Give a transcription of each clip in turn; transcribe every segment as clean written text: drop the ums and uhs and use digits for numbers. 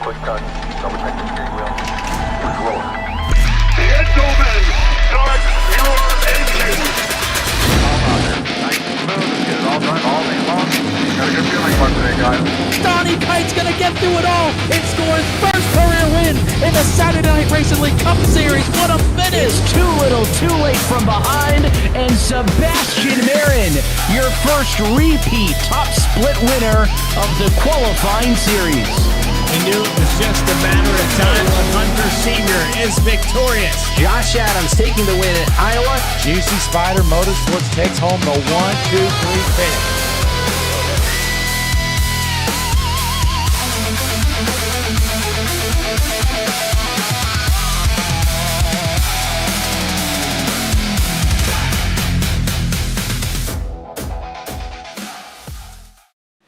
quick cut. Double check the steering wheel. Control. Gentlemen, start your engines! Nice and smooth. Get it all done all day long. Got a good feeling about today, guys. Donnie Kite's gonna get through it all and score his first career win in the Saturday Night Racing League Cup Series. What a finish! Too little, too late from behind, and Sebastian Marin, your first repeat top split winner of the qualifying series. We knew it was just a matter of time when Hunter Sr. is victorious. Josh Adams taking the win at Iowa. Juicy Spider Motorsports takes home the 1-2-3 finish.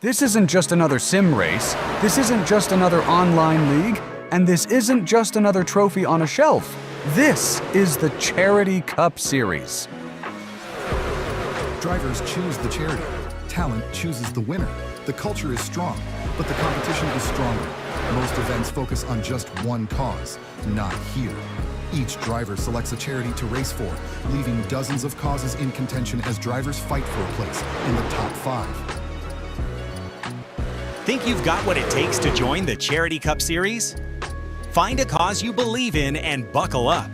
This isn't just another sim race, this isn't just another online league, and this isn't just another trophy on a shelf. This is the Charity Cup Series. Drivers choose the charity. Talent chooses the winner. The culture is strong, but the competition is stronger. Most events focus on just one cause, not here. Each driver selects a charity to race for, leaving dozens of causes in contention as drivers fight for a place in the top 5. Think you've got what it takes to join the Charity Cup Series? Find a cause you believe in and buckle up.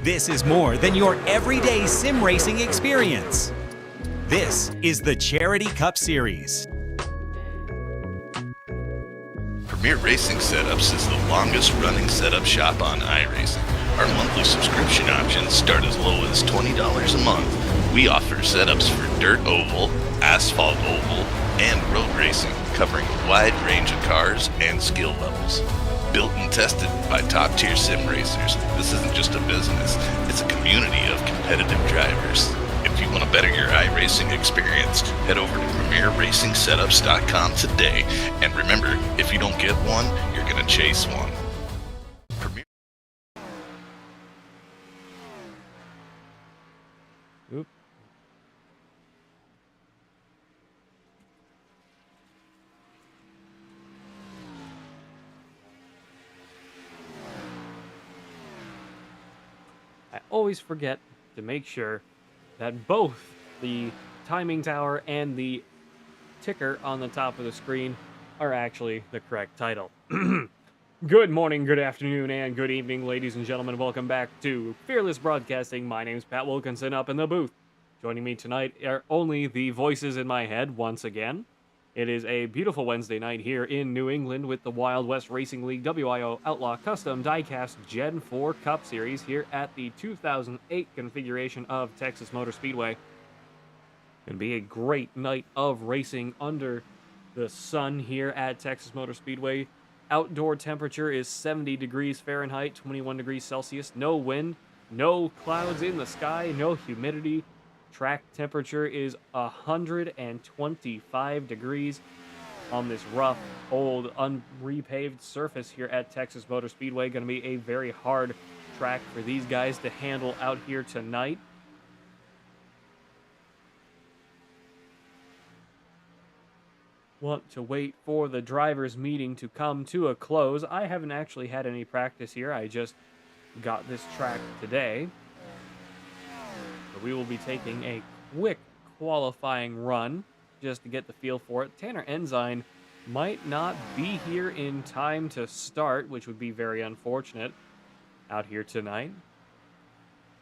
This is more than your everyday sim racing experience. This is the Charity Cup Series. Premier Racing Setups is the longest running setup shop on iRacing. Our monthly subscription options start as low as $20 a month. We offer setups for dirt oval, asphalt oval, and road racing, covering a wide range of cars and skill levels. Built and tested by top-tier sim racers, this isn't just a business, it's a community of competitive drivers. If you want to better your iRacing experience, head over to PremierRacingSetups.com today. And remember, if you don't get one, you're going to chase one. Oop. I always forget to make sure that both the timing tower and the ticker on the top of the screen are actually the correct title. Good morning, good afternoon, and good evening, ladies and gentlemen. Welcome back to Fearless Broadcasting. My name's Pat Wilkinson up in the booth. Joining me tonight are only the voices in my head once again. It is a beautiful Wednesday night here in New England with the Wild West Racing League WIO Outlaw Custom Diecast Gen 4 Cup Series here at the 2008 configuration of Texas Motor Speedway. Gonna be a great night of racing under the sun here at Texas Motor Speedway. Outdoor temperature is 70 degrees Fahrenheit, 21 degrees Celsius, no wind, no clouds in the sky, no humidity. Track temperature is 125 degrees on this rough, old, unrepaved surface here at Texas Motor Speedway. Going to be a very hard track for these guys to handle out here tonight. Want to wait for the drivers' meeting to come to a close. I haven't actually had any practice here. I just got this track today. So we will be taking a quick qualifying run just to get the feel for it. Tanner Ensign might not be here in time to start, which would be very unfortunate out here tonight.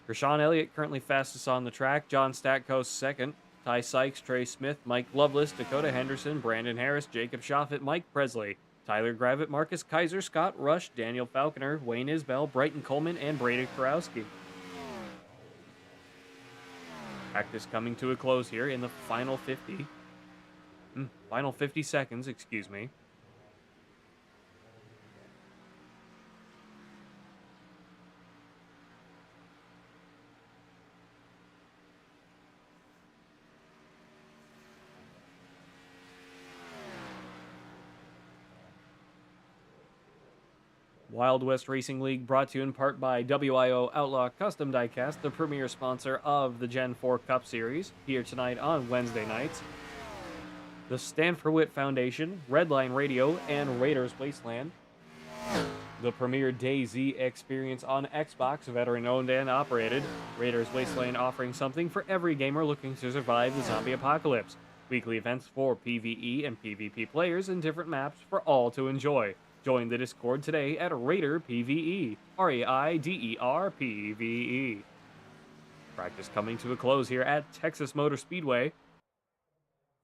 Rashawn Elliott currently fastest on the track. John Statko second. Ty Sykes, Trey Smith, Mike Loveless, Dakota Henderson, Brandon Harris, Jacob Schaffet, Mike Presley, Tyler Gravett, Marcus Kaiser, Scott Rush, Daniel Falconer, Wayne Isbell, Brighton Coleman, and Brady Karowski. Practice coming to a close here in the final 50 seconds, excuse me. Wild West Racing League brought to you in part by WIO Outlaw Custom Diecast, the premier sponsor of the Gen 4 Cup Series, here tonight on Wednesday nights. The Stanford Witt Foundation, Redline Radio, and Raiders Wasteland The premier DayZ experience on Xbox, veteran-owned and operated. Raiders Wasteland offering something for every gamer looking to survive the zombie apocalypse. Weekly events for PvE and PvP players and different maps for all to enjoy. Join the Discord today at Raider PvE. Raider PvE. Practice coming to a close here at Texas Motor Speedway.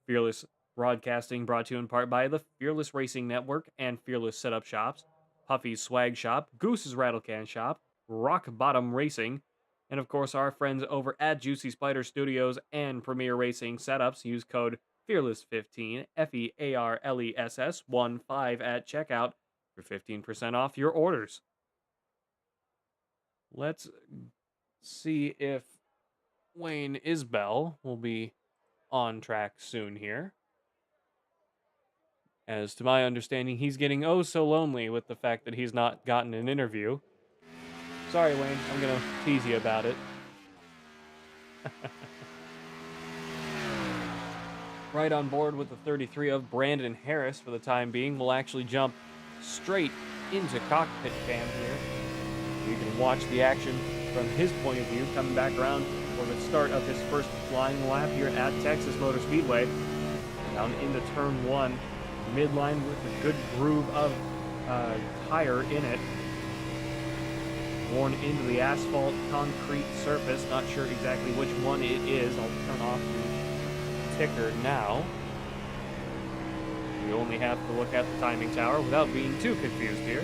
Fearless Broadcasting brought to you in part by the Fearless Racing Network and Fearless Setup Shops, Puffy's Swag Shop, Goose's Rattlecan Shop, Rock Bottom Racing, and of course our friends over at Juicy Spider Studios and Premier Racing Setups. Use code FEARLESS15, FEARLESS 15 at checkout for 15% off your orders. Let's see if Wayne Isbell will be on track soon here. As to my understanding, he's getting oh so lonely with the fact that he's not gotten an interview. Sorry, Wayne, I'm gonna tease you about it. Right on board with the 33 of Brandon Harris for the time being. We'll actually jump straight into cockpit cam here. You can watch the action from his point of view coming back around for the start of his first flying lap here at Texas Motor Speedway. Down into turn 1. Midline with a good groove of tire in it. Worn into the asphalt concrete surface. Not sure exactly which one it is. I'll turn off the ticker now. We only have to look at the timing tower without being too confused here.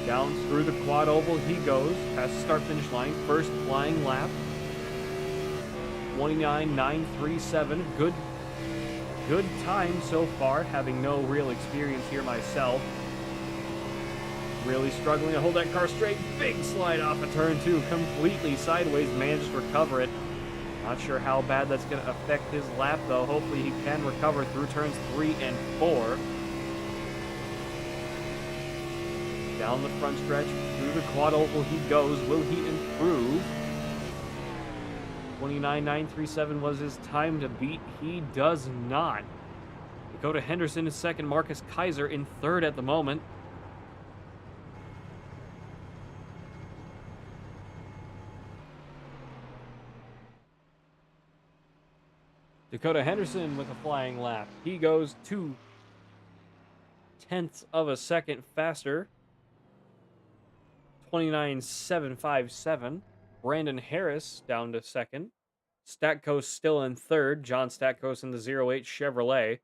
Down through the quad oval he goes, past the start-finish line, first flying lap. 29.937, good time so far, having no real experience here myself. Really struggling to hold that car straight. Big slide off of turn 2, completely sideways, managed to recover it. Not sure how bad that's going to affect his lap though. Hopefully he can recover through turns 3 and 4. Down the front stretch, through the quad oval he goes. Will he improve? 29.937 was his time to beat. He does not. Dakota Henderson is second. Marcus Kaiser in third at the moment. Dakota Henderson with a flying lap. He goes 0.2 of a second faster. 29.757. Brandon Harris down to second. Statco still in third. John Statco in the 08 Chevrolet.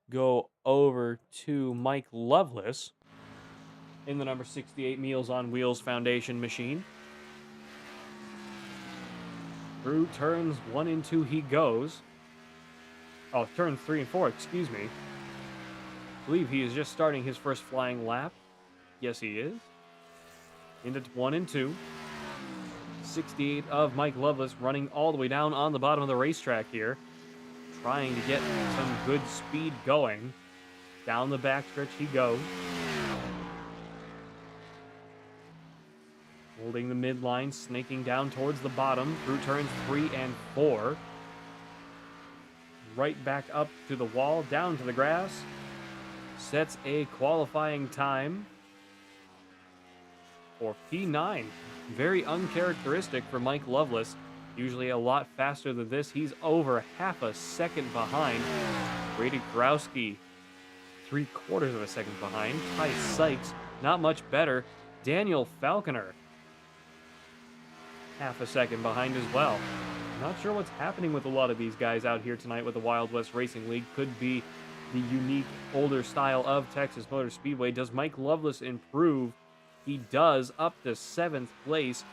Go over to Mike Lovelace in the number 68 Meals on Wheels Foundation machine. Through turns 1 and 2 he goes. Oh, turns 3 and 4, excuse me. I believe he is just starting his first flying lap. Yes, he is. Into 1 and 2. 68 of Mike Lovelace running all the way down on the bottom of the racetrack here. Trying to get some good speed going. Down the backstretch he goes. Holding the midline, snaking down towards the bottom through turns 3 and 4. Right back up to the wall, down to the grass. Sets a qualifying time for P9. Very uncharacteristic for Mike Lovelace. Usually a lot faster than this. He's over half a second behind. Brady Growski, 3/4 of a second behind. Ty Sykes, not much better. Daniel Falconer, half a second behind as well. Not sure what's happening with a lot of these guys out here tonight with the Wild West Racing League. Could be the unique older style of Texas Motor Speedway. Does Mike Lovelace improve? He does, up to 7th place.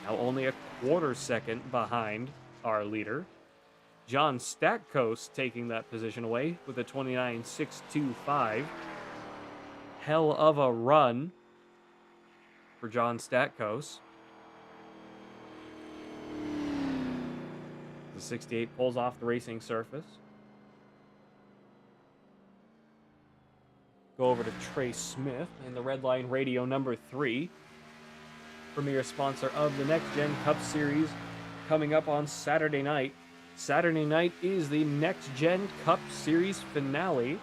Now only 1/4 second behind our leader. John Statkos taking that position away with a 29.625. Hell of a run for John Statkos. The 68 pulls off the racing surface. Go over to Trey Smith in the Redline Radio number 3. Premier sponsor of the Next Gen Cup Series coming up on Saturday night. Saturday night is the Next Gen Cup Series finale,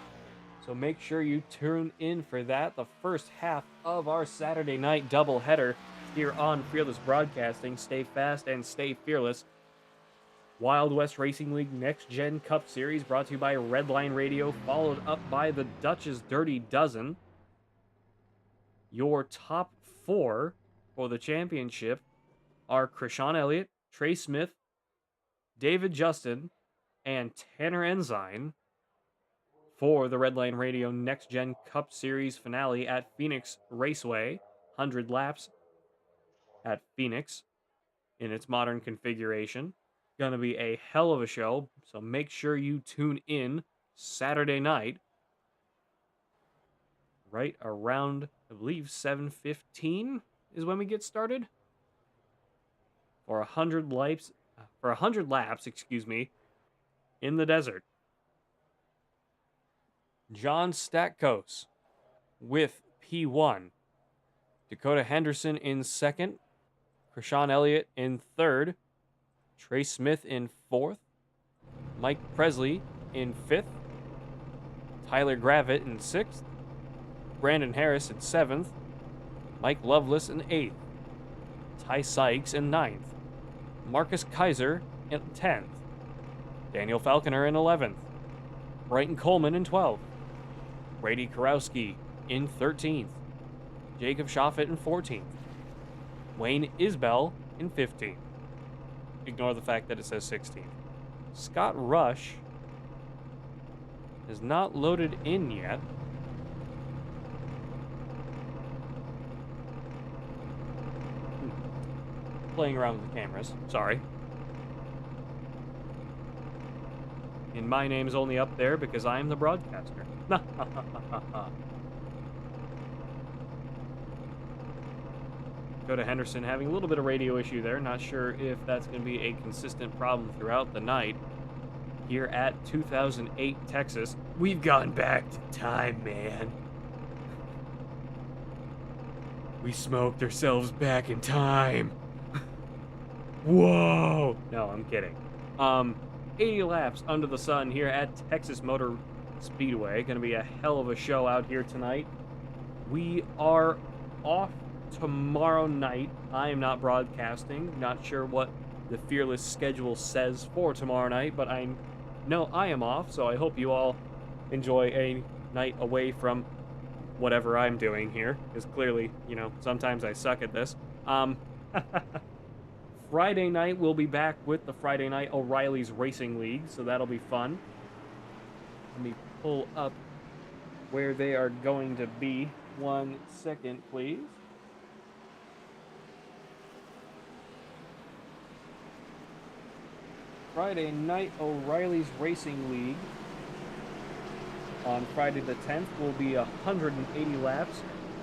so make sure you tune in for that, the first half of our Saturday night doubleheader here on Fearless Broadcasting. Stay fast and stay fearless. Wild West Racing League Next Gen Cup Series brought to you by Redline Radio, followed up by the Dutch's Dirty Dozen. Your top 4 for the championship are Krishan Elliott, Trey Smith, David Justin, and Tanner Ensign for the Redline Radio Next Gen Cup Series finale at Phoenix Raceway. 100 laps at Phoenix in its modern configuration. Gonna be a hell of a show, so make sure you tune in Saturday night right around, I believe, 7:15 is when we get started. For 100 laps, in the desert. John Statkos with P1. Dakota Henderson in second. Krishan Elliott in third. Trey Smith in fourth. Mike Presley in fifth. Tyler Gravitt in sixth. Brandon Harris in seventh. Mike Loveless in eighth. Ty Sykes in ninth. Marcus Kaiser in 10th. Daniel Falconer in 11th. Brighton Coleman in 12th. Brady Karowski in 13th. Jacob Schaffet in 14th. Wayne Isbell in 15th. Ignore the fact that it says 16th. Scott Rush is not loaded in yet. Playing around with the cameras. Sorry. And my name's only up there because I'm the broadcaster. Dakota Henderson having a little bit of radio issue there. Not sure if that's going to be a consistent problem throughout the night. Here at 2008 Texas. We've gone back to time, man. We smoked ourselves back in time. Whoa! No, I'm kidding. 80 laps under the sun here at Texas Motor Speedway. Gonna be a hell of a show out here tonight. We are off tomorrow night. I am not broadcasting. Not sure what the Fearless schedule says for tomorrow night, but I know I am off, so I hope you all enjoy a night away from whatever I'm doing here, because clearly, sometimes I suck at this. Friday night, we'll be back with the Friday Night O'Reilly's Racing League, so that'll be fun. Let me pull up where they are going to be. 1 second, please. Friday Night O'Reilly's Racing League on Friday the 10th will be 180 laps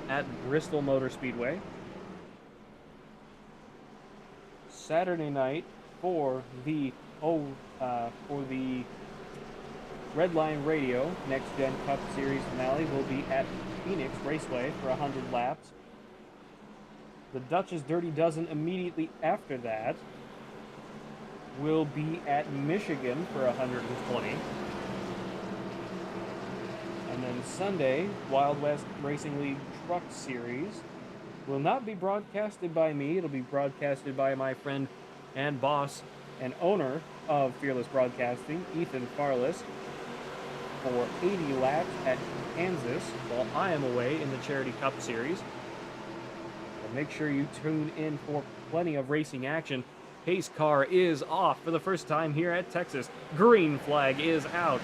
at Bristol Motor Speedway. Saturday night for the Redline Radio Next Gen Cup Series finale will be at Phoenix Raceway for 100 laps. The Dutch's Dirty Dozen immediately after that will be at Michigan for 120. And then Sunday, Wild West Racing League Truck Series will not be broadcasted by me. It'll be broadcasted by my friend and boss and owner of Fearless Broadcasting, Ethan Farless, for 80 laps at Kansas while I am away in the Charity Cup Series. So make sure you tune in for plenty of racing action. Pace car is off for the first time here at Texas. Green flag is out.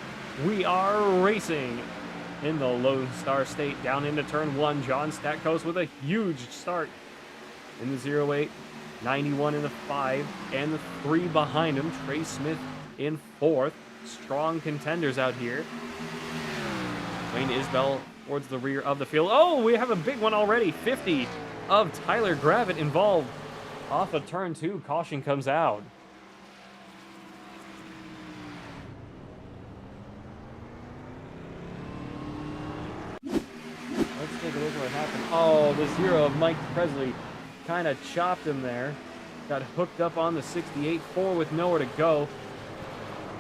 We are racing in the Lone Star State down into turn 1. John Statkos with a huge start in the 08, 91 in the 5, and the 3 behind him. Trey Smith in 4th. Strong contenders out here. Wayne Isbell towards the rear of the field. Oh, we have a big one already. 50 of Tyler Gravitt involved. Off of turn 2, caution comes out. Let's take a look at what happened. Oh, the 0 of Mike Presley kind of chopped him there. got hooked up on the 68, 4 with nowhere to go.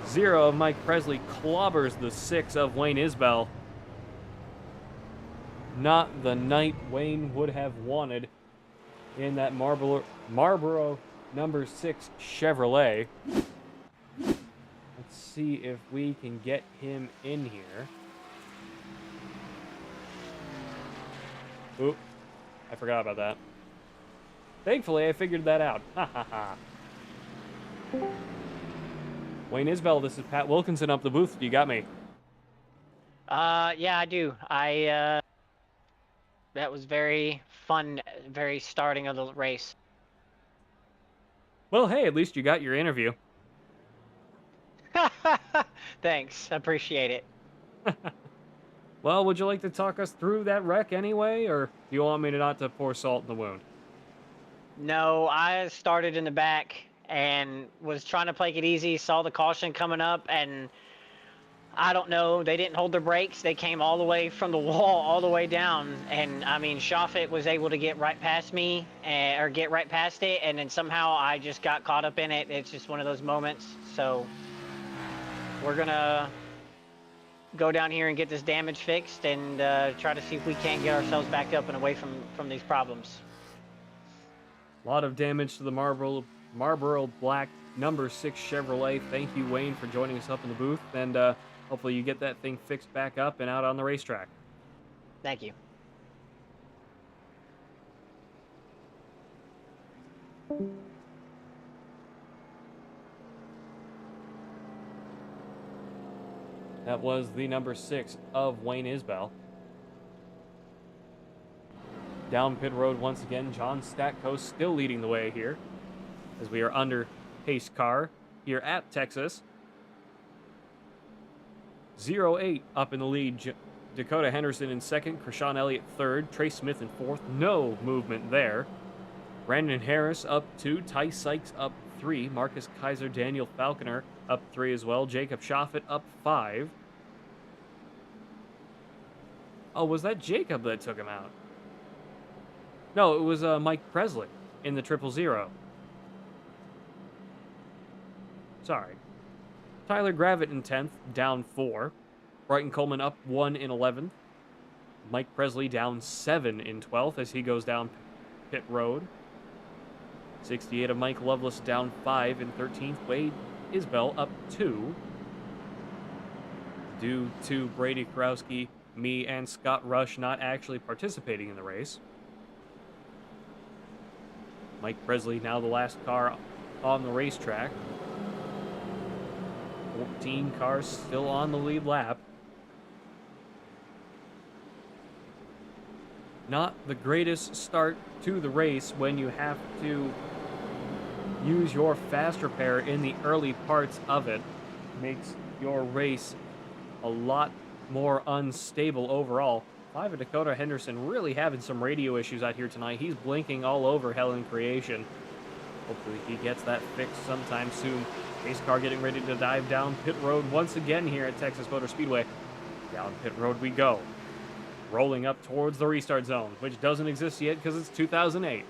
0 of Mike Presley clobbers the 6 of Wayne Isbell. Not the night Wayne would have wanted in that Marlboro number 6 Chevrolet. Let's see if we can get him in here. Oop, I forgot about that. Thankfully, I figured that out. Ha ha ha. Wayne Isbell, this is Pat Wilkinson up the booth. You got me? Yeah, I do. That was very fun, very starting of the race. Well, hey, at least you got your interview. Thanks, I appreciate it. Well, would you like to talk us through that wreck anyway, or do you want me to not to pour salt in the wound? No, I started in the back and was trying to play it easy, saw the caution coming up, and I don't know, they didn't hold their brakes. They came all the way from the wall, all the way down, and I mean, Shoffett was able to get right past me, or get right past it, and then somehow I just got caught up in it. It's just one of those moments, so we're gonna go down here and get this damage fixed and try to see if we can't get ourselves back up and away from these problems. A lot of damage to the Marlboro Black number 6 Chevrolet. Thank you, Wayne, for joining us up in the booth, and hopefully you get that thing fixed back up and out on the racetrack. Thank you. That was the number 6 of Wayne Isbell. Down pit road once again, John Statko still leading the way here as we are under pace car here at Texas. 0-8 up in the lead. Dakota Henderson in second, Krishan Elliott third, Trey Smith in fourth. No movement there. Brandon Harris up 2, Ty Sykes up 3, Marcus Kaiser, Daniel Falconer up 3 as well, Jacob Shoffett up 5. Oh, was that Jacob that took him out? No, it was Mike Presley in the 000. Sorry. Tyler Gravitt in 10th, down 4. Brighton Coleman up 1 in 11th. Mike Presley down 7 in 12th as he goes down pit road. 68 of Mike Lovelace down 5 in 13th. Wade Isbell up 2. Due to Brady Karowski, me, and Scott Rush not actually participating in the race. Mike Presley now the last car on the racetrack. 14 cars still on the lead lap. Not the greatest start to the race when you have to use your fast repair in the early parts of it. Makes your race a lot more unstable overall. 5 of Dakota Henderson really having some radio issues out here tonight. He's blinking all over Helen Creation. Hopefully he gets that fixed sometime soon. Pace car getting ready to dive down pit road once again here at Texas Motor Speedway. Down pit road we go. Rolling up towards the restart zone, which doesn't exist yet because it's 2008.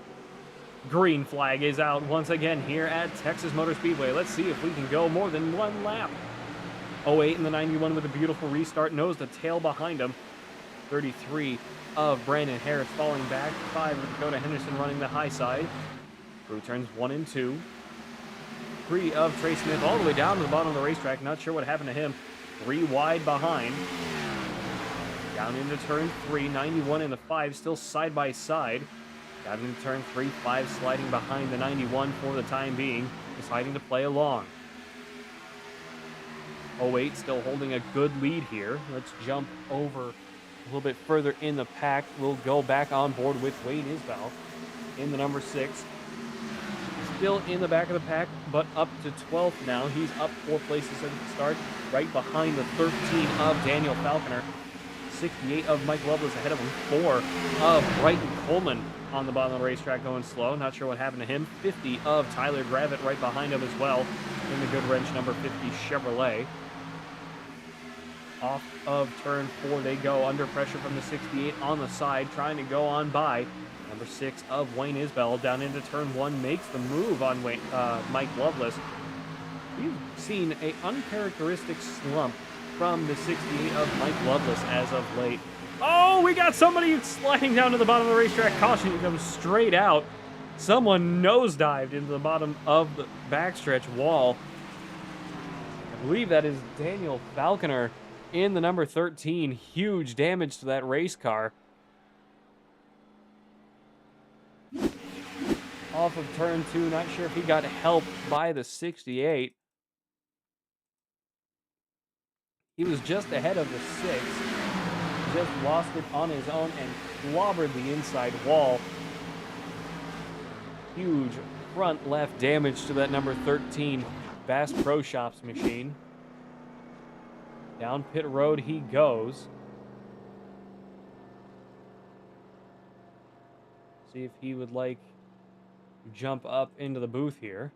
Green flag is out once again here at Texas Motor Speedway. Let's see if we can go more than one lap. 08 in the 91 with a beautiful restart. Nose to tail behind him. 33 of Brandon Harris falling back. 5 of Dakota Henderson running the high side. Through turns 1 and 2. 3 of Trey Smith all the way down to the bottom of the racetrack. Not sure what happened to him. 3 wide behind. Down into turn 3. 91 and the 5 still side by side. Down into turn 3. 5 sliding behind the 91 for the time being. Deciding to play along. 08 still holding a good lead here. Let's jump over a little bit further in the pack. We'll go back on board with Wayne Isbell in the number 6. Still in the back of the pack, but up to 12th now. He's up 4 places at the start, right behind the 13 of Daniel Falconer. 68 of Mike Lovelace ahead of him. 4 of Brighton Coleman on the bottom of the racetrack going slow. Not sure what happened to him. 50 of Tyler Gravitt right behind him as well in the Good Wrench number 50 Chevrolet. Off of turn 4 they go, under pressure from the 68 on the side, trying to go on by. Number 6 of Wayne Isbell down into turn 1, makes the move on Mike Loveless. We've seen an uncharacteristic slump from the 68 of Mike Loveless as of late. Oh, we got somebody sliding down to the bottom of the racetrack. Caution, comes straight out. Someone nosedived into the bottom of the backstretch wall. I believe that is Daniel Falconer in the number 13. Huge damage to that race car. Off of turn 2, not sure if he got helped by the 68. He was just ahead of the 6. Just lost it on his own and clobbered the inside wall. Huge front left damage to that number 13 Bass Pro Shops machine. Down pit road he goes. See if he would like to jump up into the booth here.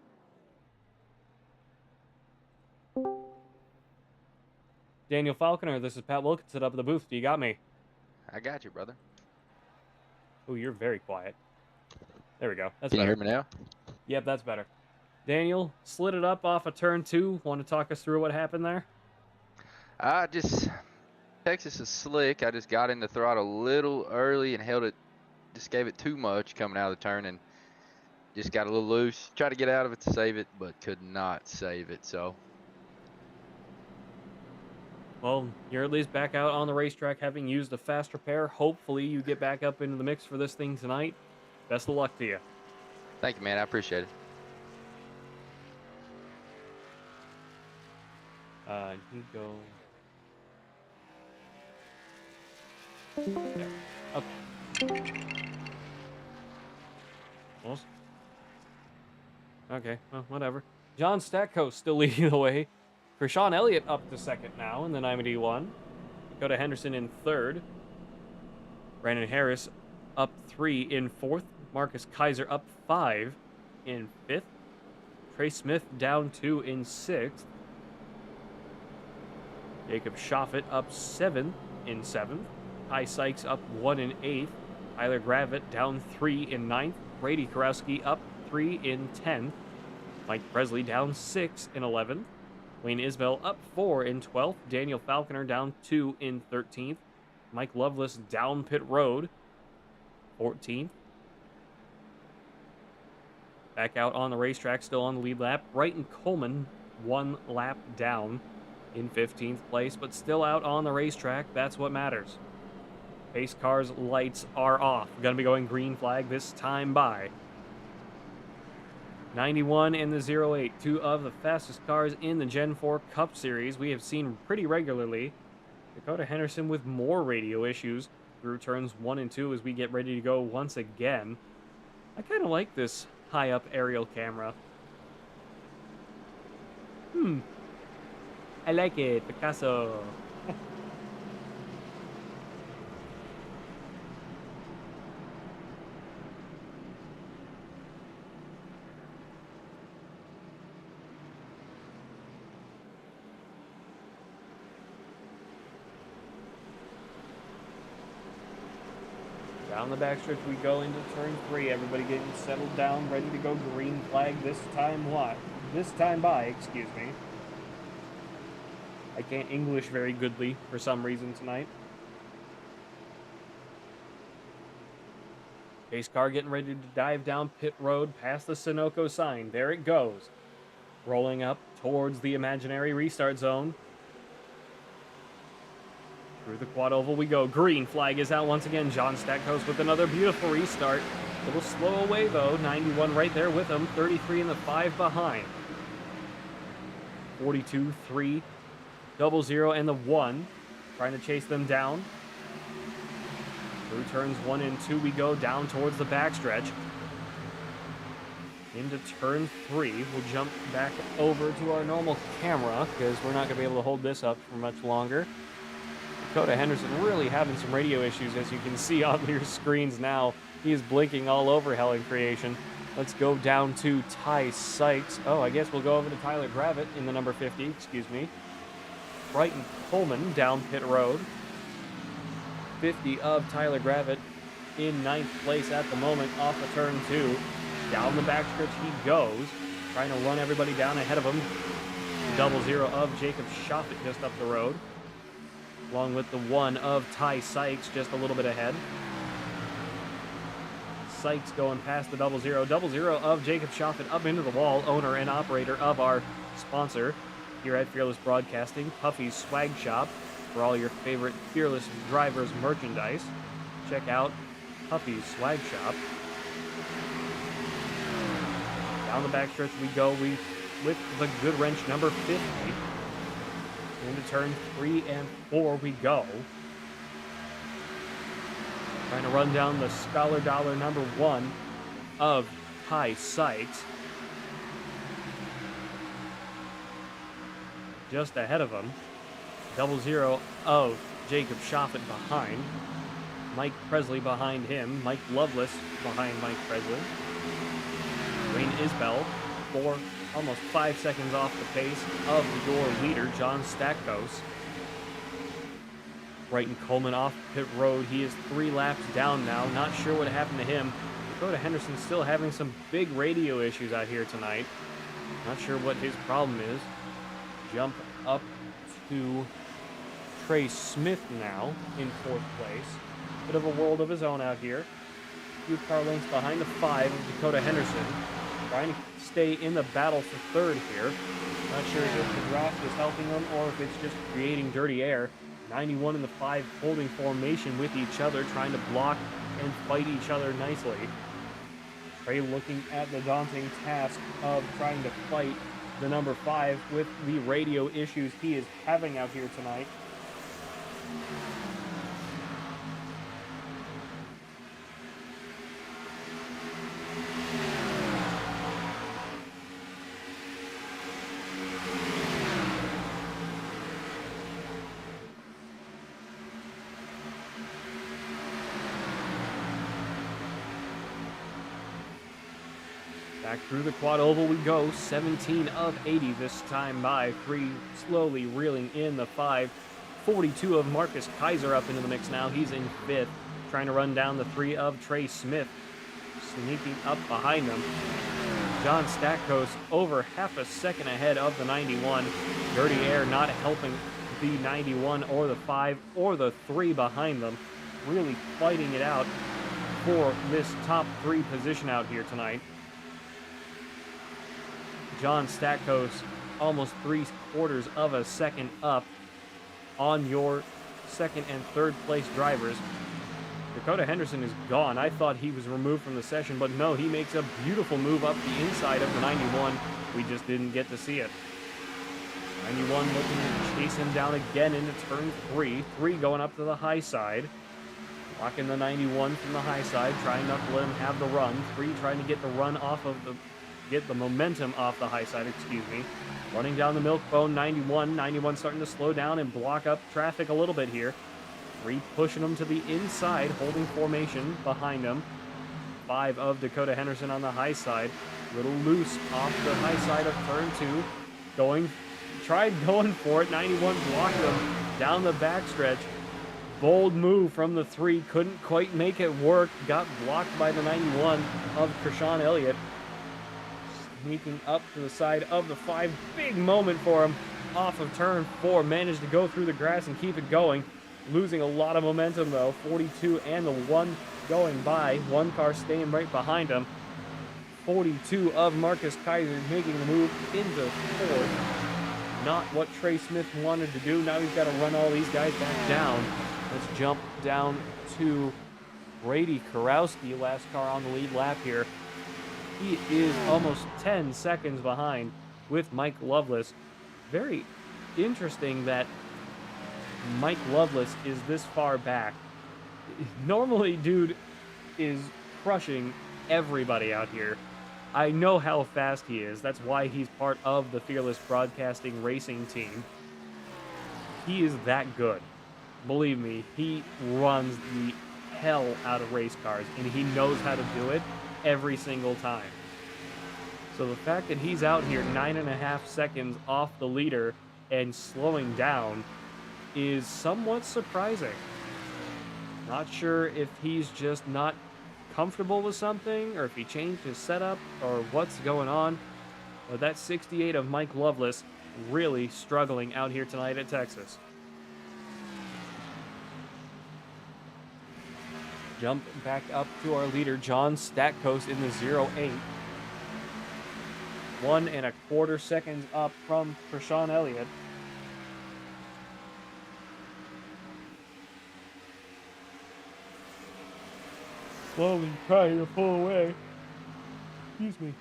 Daniel Falconer, this is Pat Wilkinson up at the booth. Do you got me? I got you, brother. Oh, you're very quiet. There we go. That's Can better. you hear me now? Yep, that's better. Daniel, slid it up off of turn 2. Want to talk us through what happened there? Texas is slick. I just got in the throttle a little early and held it, just gave it too much coming out of the turn and just got a little loose. Tried to get out of it to save it, but could not save it, so. Well, you're at least back out on the racetrack having used a fast repair. Hopefully you get back up into the mix for this thing tonight. Best of luck to you. Thank you, man. I appreciate it. You go... There. Okay. Almost. Okay, well, whatever. John Statko still leading the way. Krishawn Elliott up to second now in the 91. Dakota Henderson in third. Brandon Harris up 3 in fourth. Marcus Kaiser up 5 in fifth. Trey Smith down 2 in sixth. Jacob Schaffet up 7 in seventh. Ty Sykes up 1 in eighth. Tyler Gravitt down 3 in ninth. Brady Karowski up 3 in 10th. Mike Presley down 6 in 11th. Wayne Isbell up 4 in 12th. Daniel Falconer down 2 in 13th. Mike Loveless down pit road, 14th. Back out on the racetrack, still on the lead lap. Brighton Coleman, 1 lap down in 15th place, but still out on the racetrack. That's what matters. Pace car's lights are off. Gonna be going green flag this time by 91 and the 08, 2 of the fastest cars in the Gen 4 Cup Series we have seen pretty regularly. Dakota Henderson with more radio issues through turns 1 and 2 as we get ready to go once again. I kind of like this high-up aerial camera. I like it, Picasso. Down the backstretch we go into turn 3. Everybody getting settled down, ready to go green flag this time by, excuse me. I can't English very goodly for some reason tonight. Pace car getting ready to dive down pit road past the Sunoco sign. There it goes. Rolling up towards the imaginary restart zone. Through the quad oval we go. Green flag is out once again. John Stackhouse with another beautiful restart. A little slow away though. 91 right there with him. 33 in the 5 behind. 42, 3, 00 and the 1. Trying to chase them down. Through turns 1 and 2 we go down towards the backstretch. Into turn 3. We'll jump back over to our normal camera because we're not going to be able to hold this up for much longer. Dakota Henderson really having some radio issues, as you can see on your screens now. He is blinking all over Helen Creation. Let's go down to Ty Sykes. Oh, I guess we'll go over to Tyler Gravitt in the number 50, excuse me. Brighton Coleman down pit road. 50 of Tyler Gravitt in 9th place at the moment off of turn 2. Down the backstretch he goes, trying to run everybody down ahead of him. 00 of Jacob Shoffett just up the road, along with the 1 of Ty Sykes just a little bit ahead. Sykes going past the 00. 00 of Jacob Shoffett up into the wall, owner and operator of our sponsor here at Fearless Broadcasting, Puffy's Swag Shop, for all your favorite Fearless drivers merchandise. Check out Puffy's Swag Shop. Down the backstretch we go with the good wrench number 50. Into turn 3 and 4 we go. Trying to run down the Scholar Dollar number 1 of Ty Sykes. Just ahead of him. 00 of Jacob Shoffett behind. Mike Presley behind him. Mike Lovelace behind Mike Presley. Wayne Isbell, almost 5 seconds off the pace of your leader, John Stackhouse. Brighton Coleman off pit road. He is 3 laps down now. Not sure what happened to him. Dakota Henderson still having some big radio issues out here tonight. Not sure what his problem is. Jump up to Trey Smith now in 4th place. Bit of a world of his own out here. A few car lengths behind the 5 of Dakota Henderson. Trying to stay in the battle for 3rd here. Not sure if the draft is helping them or if it's just creating dirty air. 91 and the 5 holding formation with each other, trying to block and fight each other nicely. Trey looking at the daunting task of trying to fight the number 5 with the radio issues he is having out here tonight. Back through the quad oval we go. 17 of 80 this time by 3, slowly reeling in the 5. 42 of Marcus Kaiser up into the mix now. He's in 5th, trying to run down the 3 of Trey Smith, sneaking up behind him. John Stackhouse over half a second ahead of the 91. Dirty air not helping the 91 or the 5 or the 3 behind them. Really fighting it out for this top 3 position out here tonight. John Stackhouse almost 3/4 of a second up on your 2nd and 3rd place drivers. Dakota Henderson is gone. I thought he was removed from the session, but no, he makes a beautiful move up the inside of the 91. We just didn't get to see it. 91 looking to chase him down again into turn 3. 3 going up to the high side. Blocking the 91 from the high side, trying not to let him have the run. 3 trying to get the run off of get the momentum off the high side, Running down the milk bone, 91. 91 starting to slow down and block up traffic a little bit here. 3 pushing him to the inside, holding formation behind him. 5 of Dakota Henderson on the high side. Little loose off the high side of turn 2. Tried going for it. 91 blocked him down the backstretch. Bold move from the 3. Couldn't quite make it work. Got blocked by the 91 of Krishan Elliott. Sneaking up to the side of the 5. Big moment for him off of turn 4. Managed to go through the grass and keep it going. Losing a lot of momentum though. 42 and the 1 going by. 1 car staying right behind him. 42 of Marcus Kaiser making the move into 4th. Not what Trey Smith wanted to do. Now he's got to run all these guys back down. Let's jump down to Brady Karowski, last car on the lead lap here. He is almost 10 seconds behind with Mike Lovelace. Very interesting that Mike Lovelace is this far back. Normally, dude is crushing everybody out here. I know how fast he is. That's why he's part of the Fearless Broadcasting racing team. He is that good. Believe me, he runs the hell out of race cars, and he knows how to do it every single time. So the fact that he's out here 9.5 seconds off the leader and slowing down is somewhat surprising. Not sure if he's just not comfortable with something, or if he changed his setup, or what's going on. But that 68 of Mike Loveless really struggling out here tonight at Texas. Jump back up to our leader, John Stackos, in the 0-8. 1 1/4 seconds up from Krishan Elliott. Slowly trying to pull away. Excuse me.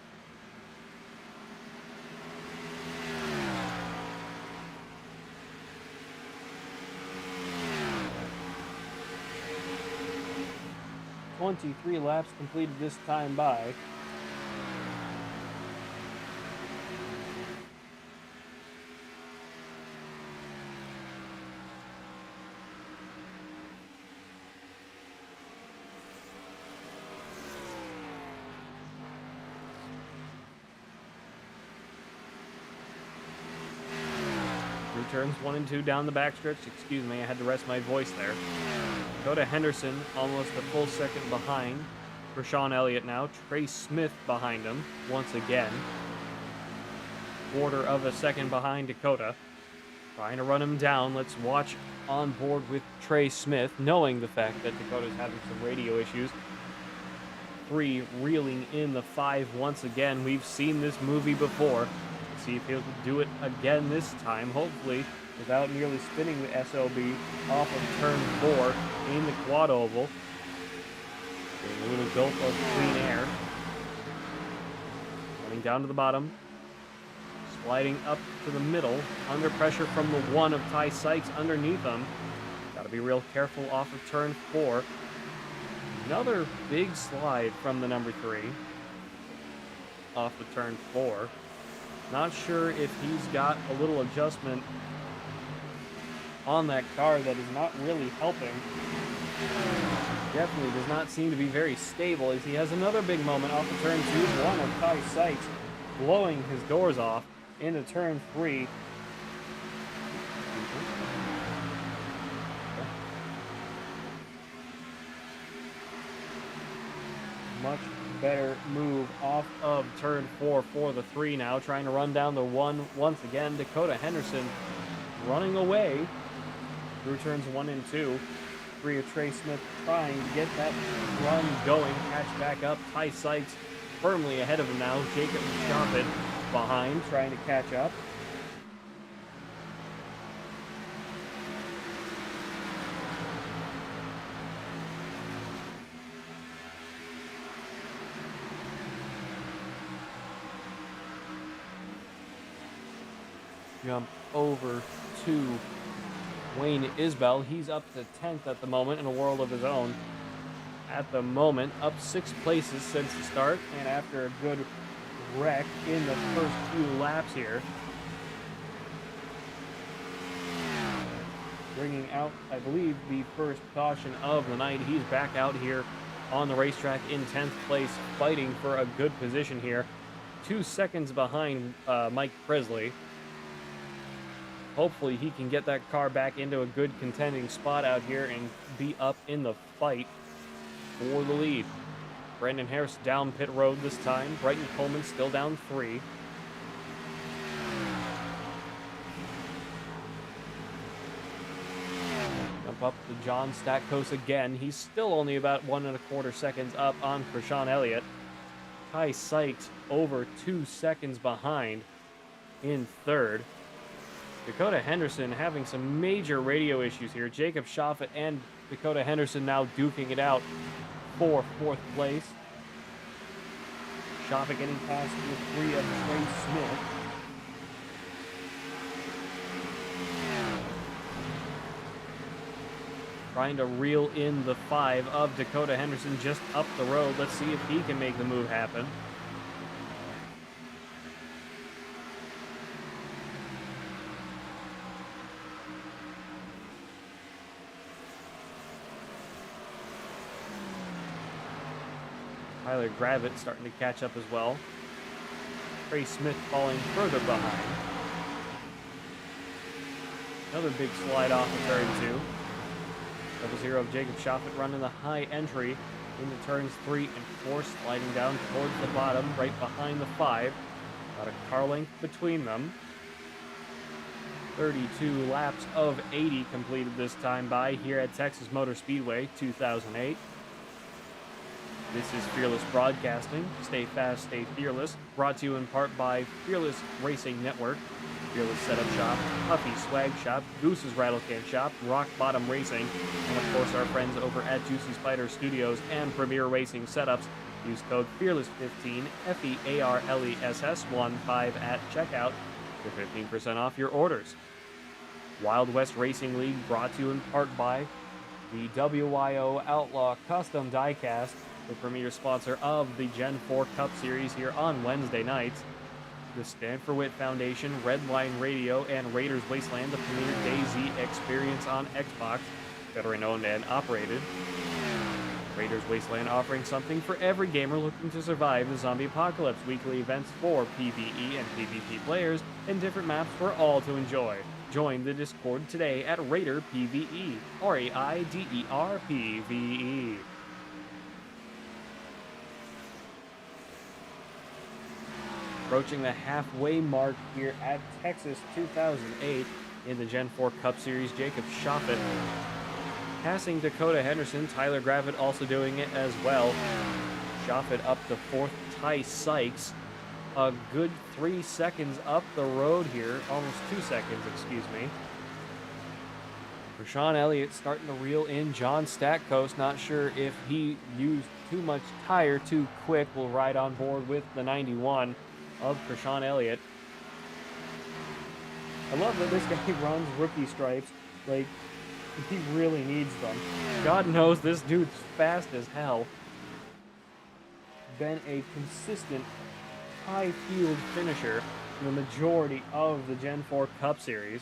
"23 laps completed this time by." Turns 1 and 2 down the backstretch. Excuse me, I had to rest my voice there. Dakota Henderson almost a full second behind. Krishan Elliott now. Trey Smith behind him once again. 1/4 of a second behind Dakota. Trying to run him down. Let's watch on board with Trey Smith, knowing the fact that Dakota's having some radio issues. 3 reeling in the 5 once again. We've seen this movie before. See if he'll do it again this time, hopefully without nearly spinning the SLB off of turn 4 in the quad oval. Getting a little gulp of clean air. Running down to the bottom. Sliding up to the middle. Under pressure from the 1 of Ty Sykes underneath him. Got to be real careful off of turn 4. Another big slide from the number 3 off of turn 4. Not sure if he's got a little adjustment on that car that is not really helping. Definitely does not seem to be very stable, as he has another big moment off of turn 2. 1 of Ty Sykes blowing his doors off into turn 3. Much better move off of turn 4 for the 3 now. Trying to run down the 1 once again. Dakota Henderson running away through turns 1 and 2. 3 of Trey Smith trying to get that run going. Catch back up. Ty Sykes firmly ahead of him now. Jacob Choppett behind, trying to catch up. Jump over to Wayne Isbell. He's up to 10th at the moment in a world of his own. At the moment, up 6 places since the start, and after a good wreck in the first few laps here. Bringing out, I believe, the first caution of the night. He's back out here on the racetrack in 10th place, fighting for a good position here. 2 seconds behind Mike Presley. Hopefully he can get that car back into a good contending spot out here and be up in the fight for the lead. Brandon Harris down pit road this time. Brighton Coleman still down 3. Jump up to John Stackos again. He's still only about 1 1/4 seconds up on Krishan Elliott. Ty Sykes over 2 seconds behind in 3rd. Dakota Henderson having some major radio issues here. Jacob Schoffett and Dakota Henderson now duking it out for 4th place. Schoffett getting past the 3 of Trey Smith. Trying to reel in the 5 of Dakota Henderson just up the road. Let's see if he can make the move happen. Tyler Gravett starting to catch up as well. Trey Smith falling further behind. Another big slide off of turn 2. Double zero of Jacob Shoffett running the high entry into turns 3 and 4, sliding down towards the bottom, right behind the 5. About a car length between them. 32 laps of 80 completed this time by here at Texas Motor Speedway 2008. This is Fearless Broadcasting. Stay fast, stay fearless. Brought to you in part by Fearless Racing Network, Fearless Setup Shop, Puffy Swag Shop, Goose's Rattlecan Shop, Rock Bottom Racing, and of course our friends over at Juicy Spider Studios and Premier Racing Setups. Use code FEARLESS15, FEARLESS15 at checkout for 15% off your orders. Wild West Racing League brought to you in part by the WYO Outlaw Custom Diecast, the premier sponsor of the Gen 4 Cup Series here on Wednesday nights. The Stand for Wit Foundation, Redline Radio, and Raiders Wasteland, the premier DayZ experience on Xbox, veteran owned and operated. Raiders Wasteland offering something for every gamer looking to survive the zombie apocalypse. Weekly events for PvE and PvP players and different maps for all to enjoy. Join the Discord today at Raider PvE, RAIDER PvE. Approaching the halfway mark here at Texas 2008 in the Gen 4 Cup Series, Jacob Shoffett passing Dakota Henderson. Tyler Gravitt also doing it as well. Shoffett up to 4th. Ty Sykes a good 3 seconds up the road here. Almost 2 seconds, excuse me. Rashawn Elliott starting to reel in. John Statcoast, not sure if he used too much tire too quick, will ride on board with the 91 of Rashawn Elliott. I love that this guy runs rookie stripes. Like, he really needs them. God knows this dude's fast as hell. Been a consistent high-field finisher in the majority of the Gen 4 Cup Series.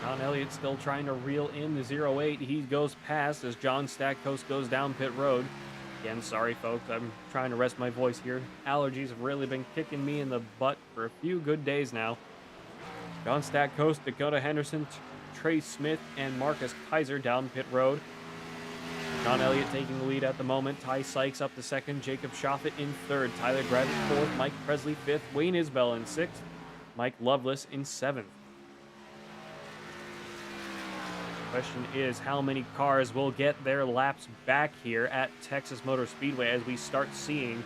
Sean Elliott still trying to reel in the 08. He goes past as John Statcoast goes down pit road. Again, sorry folks, I'm trying to rest my voice here. Allergies have really been kicking me in the butt for a few good days now. John Statcoast, Dakota Henderson, Trey Smith, and Marcus Kaiser down pit road. Sean Elliott taking the lead at the moment. Ty Sykes up to 2nd. Jacob Shoffett in 3rd. Tyler Gravitt 4th. Mike Presley 5th. Wayne Isbell in 6th. Mike Lovelace in 7th. Question is, how many cars will get their laps back here at Texas Motor Speedway as we start seeing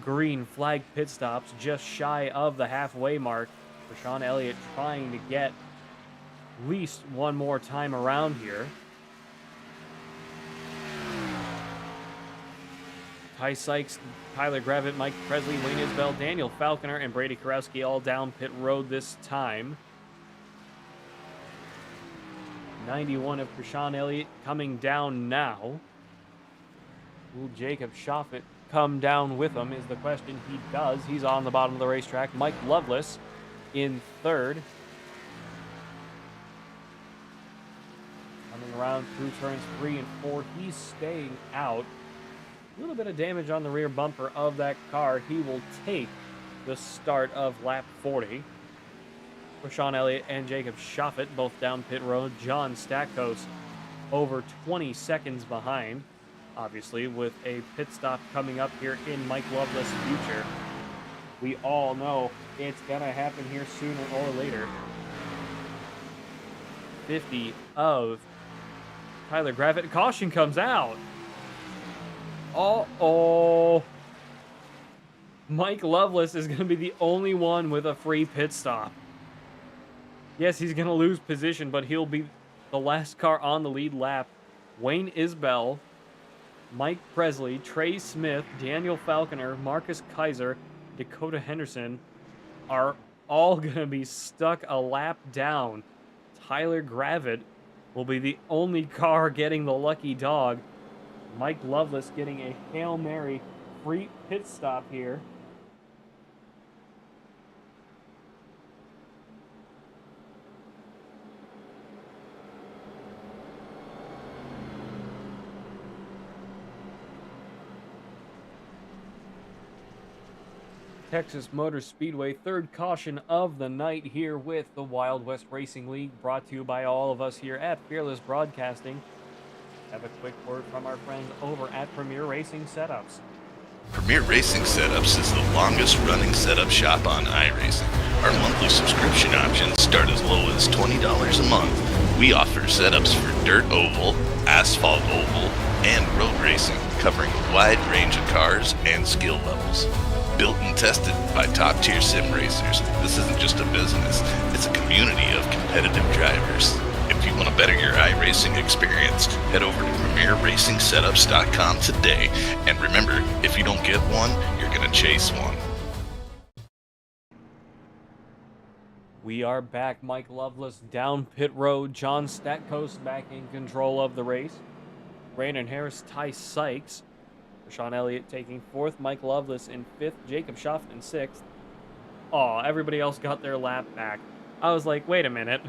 green flag pit stops just shy of the halfway mark. Rashawn Elliott trying to get at least one more time around here. Ty Sykes, Tyler Gravitt, Mike Presley, Wayne Isbell, Daniel Falconer, and Brady Karowski all down pit road this time. 91 of Rashawn Elliott coming down now. Will Jacob Shoffett come down with him is the question. He does. He's on the bottom of the racetrack. Mike Lovelace in 3rd. Coming around through turns 3 and 4. He's staying out. A little bit of damage on the rear bumper of that car. He will take the start of lap 40. Rashawn Elliott and Jacob Shoffett both down pit road. John Statcoast over 20 seconds behind, obviously, with a pit stop coming up here in Mike Lovelace's future. We all know it's going to happen here sooner or later. 50 of Tyler Gravitt. Caution comes out. Uh-oh. Mike Loveless is going to be the only one with a free pit stop. Yes, he's going to lose position, but he'll be the last car on the lead lap. Wayne Isbell, Mike Presley, Trey Smith, Daniel Falconer, Marcus Kaiser, Dakota Henderson are all going to be stuck a lap down. Tyler Gravitt will be the only car getting the lucky dog. Mike Loveless getting a Hail Mary free pit stop here. Texas Motor Speedway, third caution of the night here with the Wild West Racing League, brought to you by all of us here at Fearless Broadcasting. Have a quick word from our friends over at Premier Racing Setups. Premier Racing Setups is the longest running setup shop on iRacing. Our monthly subscription options start as low as $20 a month. We offer setups for dirt oval, asphalt oval, and road racing, covering a wide range of cars and skill levels. Built and tested by top-tier sim racers, this isn't just a business, it's a community of competitive drivers. If you want to better your iRacing experience, head over to PremierRacingSetups.com today. And remember, if you don't get one, you're going to chase one. We are back. Mike Loveless down pit road. John Statkos back in control of the race. Brandon Harris, Ty Sykes. Sean Elliott taking fourth, Mike Loveless in fifth, Jacob Schaff in sixth. Aw, everybody else got their lap back. I was like, wait a minute.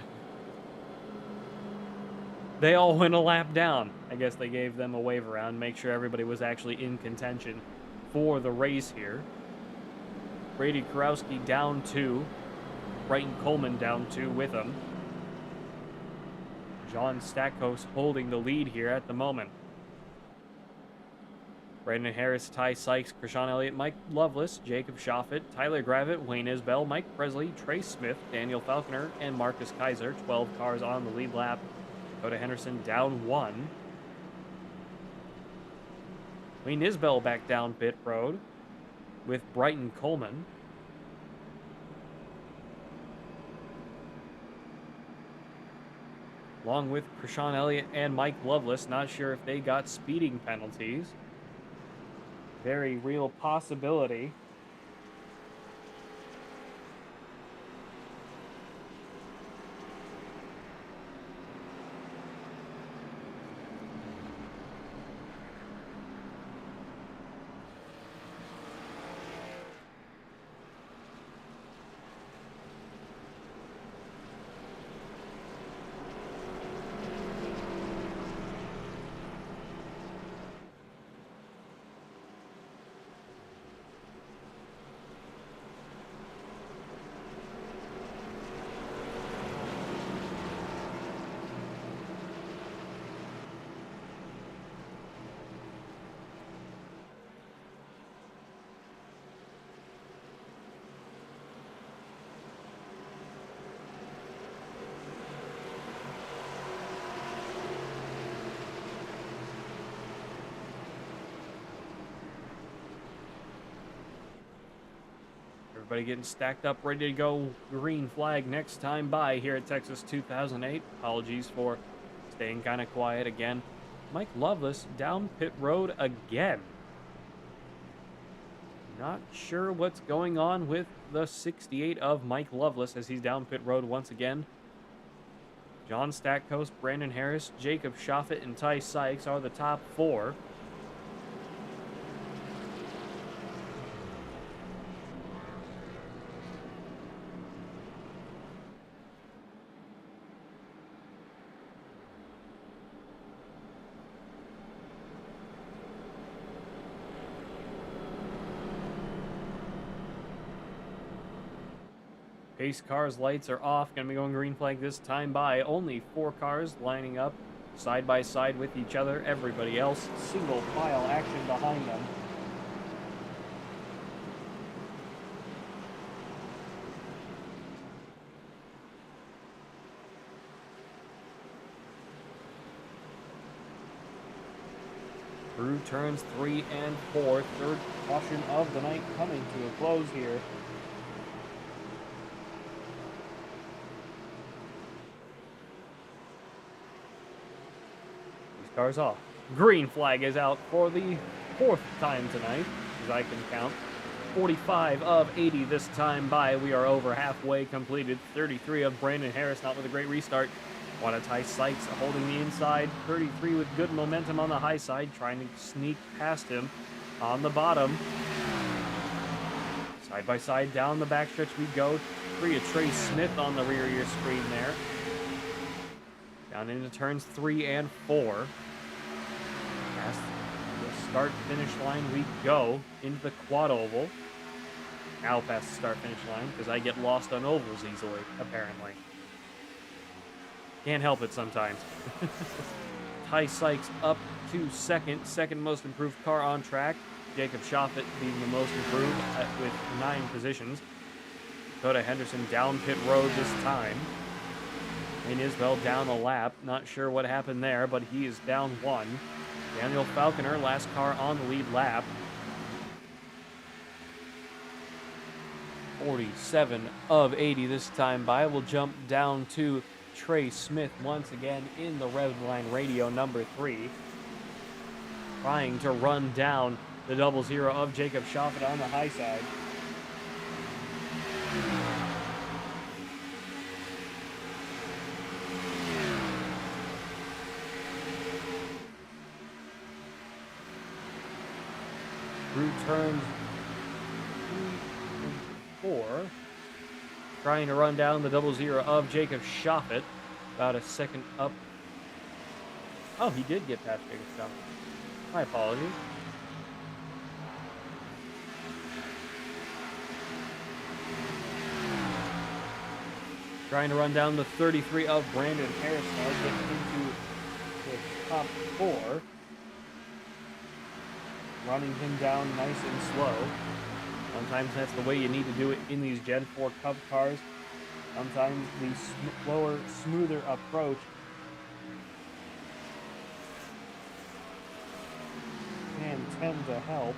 They all went a lap down. I guess they gave them a wave around, make sure everybody was actually in contention for the race here. Brady Kurowski down two, Brighton Coleman down two with him. John Statkos holding the lead here at the moment. Brandon Harris, Ty Sykes, Krishan Elliott, Mike Loveless, Jacob Schaffet, Tyler Gravitt, Wayne Isbell, Mike Presley, Trey Smith, Daniel Falconer, and Marcus Kaiser. 12 cars on the lead lap. Dakota Henderson down one. Wayne Isbell back down pit road with Brighton Coleman. Along with Krishan Elliott and Mike Loveless. Not sure if they got speeding penalties. Very real possibility. Everybody getting stacked up, ready to go. Green flag next time by here at Texas 2008. Apologies for staying kind of quiet again. Mike Loveless down pit road again. Not sure what's going on with the 68 of Mike Loveless as he's down pit road once again. John Statkos, Brandon Harris, Jacob Schaffet, and Ty Sykes are the top four. Pace cars lights are off. Gonna be going green flag this time by. Only 4 cars lining up side by side with each other. Everybody else single file action behind them. through turns 3 and 4. Third caution of the night coming to a close here. These cars off. Green flag is out for the 4th time tonight, as I can count. 45 of 80 this time by. We are over halfway completed. 33 of Brandon Harris, not with a great restart. Ty Sykes holding the inside. 33 with good momentum on the high side, trying to sneak past him on the bottom. Side by side down the backstretch we go. 3 of Trey Smith on the rear of your screen there. Down into turns 3 and 4. Past the start-finish line we go into the quad oval. Now past the start-finish line, because I get lost on ovals easily, apparently. Can't help it sometimes. Ty Sykes up to second. Second most improved car on track. Jacob Shoffett being the most improved with 9 positions. Dakota Henderson down pit road this time. Wayne Isbell down a lap. Not sure what happened there, but he is down 1. Daniel Falconer, last car on the lead lap. 47 of 80 this time by. We'll jump down to Trey Smith once again in the Redline Radio number 3. Trying to run down the 00 of Jacob Shoffett on the high side. Through turns 3 and 4. Trying to run down the 00 of Jacob Shoffett. About a second up. Oh, he did get past Jacob Shoffett. My apologies. Trying to run down the 33 of Brandon Harris now, getting into the top 4. Running him down nice and slow. Sometimes that's the way you need to do it in these Gen 4 Cup cars. Sometimes the slower, smoother approach can tend to help.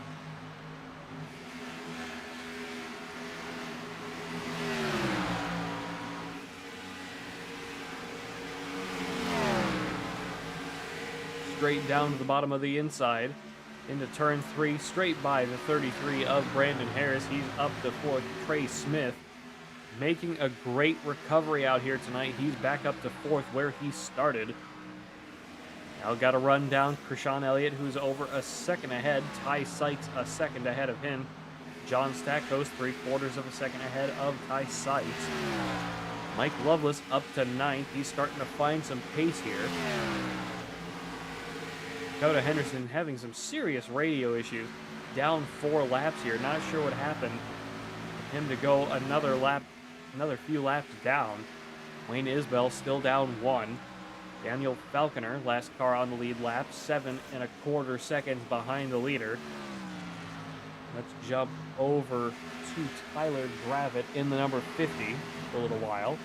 Straight down to the bottom of the inside. Into turn 3, straight by the 33 of Brandon Harris. He's up to 4th. Trey Smith making a great recovery out here tonight. He's back up to 4th where he started. Now got to run down Krishan Elliott, who's over a second ahead. Ty Sykes a second ahead of him. John Stackos 3/4 of a second ahead of Ty Sykes. Mike Loveless up to 9th. He's starting to find some pace here. Dakota Henderson having some serious radio issues. Down 4 laps here. Not sure what happened. For him to go another few laps down. Wayne Isbell still down 1. Daniel Falconer, last car on the lead lap, 7 1/4 seconds behind the leader. Let's jump over to Tyler Gravitt in the number 50 for a little while.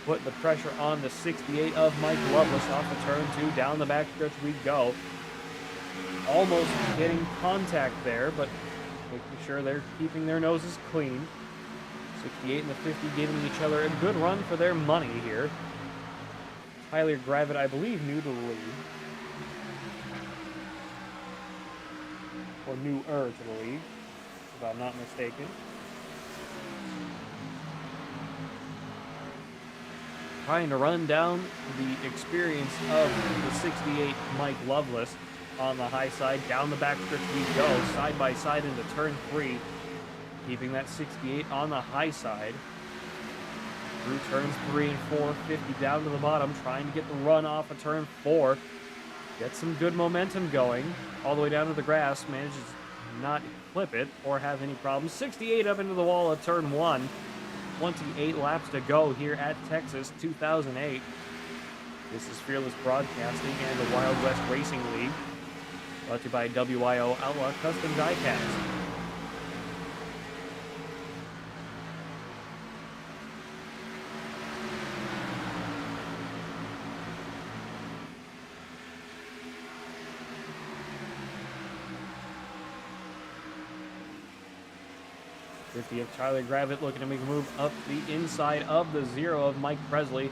Put the pressure on the 68 of Mike Loveless off of turn 2. Down the backstretch we go. Almost getting contact there, but making sure they're keeping their noses clean. 68 and the 50 giving each other a good run for their money here. Tyler Gravitt, I believe, new to the league. Or newer to the league, if I'm not mistaken. Trying to run down the experience of the 68 Mike Loveless on the high side. Down the backstretch we go, side by side into turn 3. Keeping that 68 on the high side. Through turns 3 and 4, 50 down to the bottom, trying to get the run off of turn 4. Get some good momentum going. All the way down to the grass, manages to not clip it or have any problems. 68 up into the wall of turn 1. 28 laps to go here at Texas 2008. This is Fearless Broadcasting and the Wild West Racing League. Brought to you by WIO Outlaw Custom Diecast. 50 of Tyler Gravitt looking to make a move up the inside of the 0 of Mike Presley.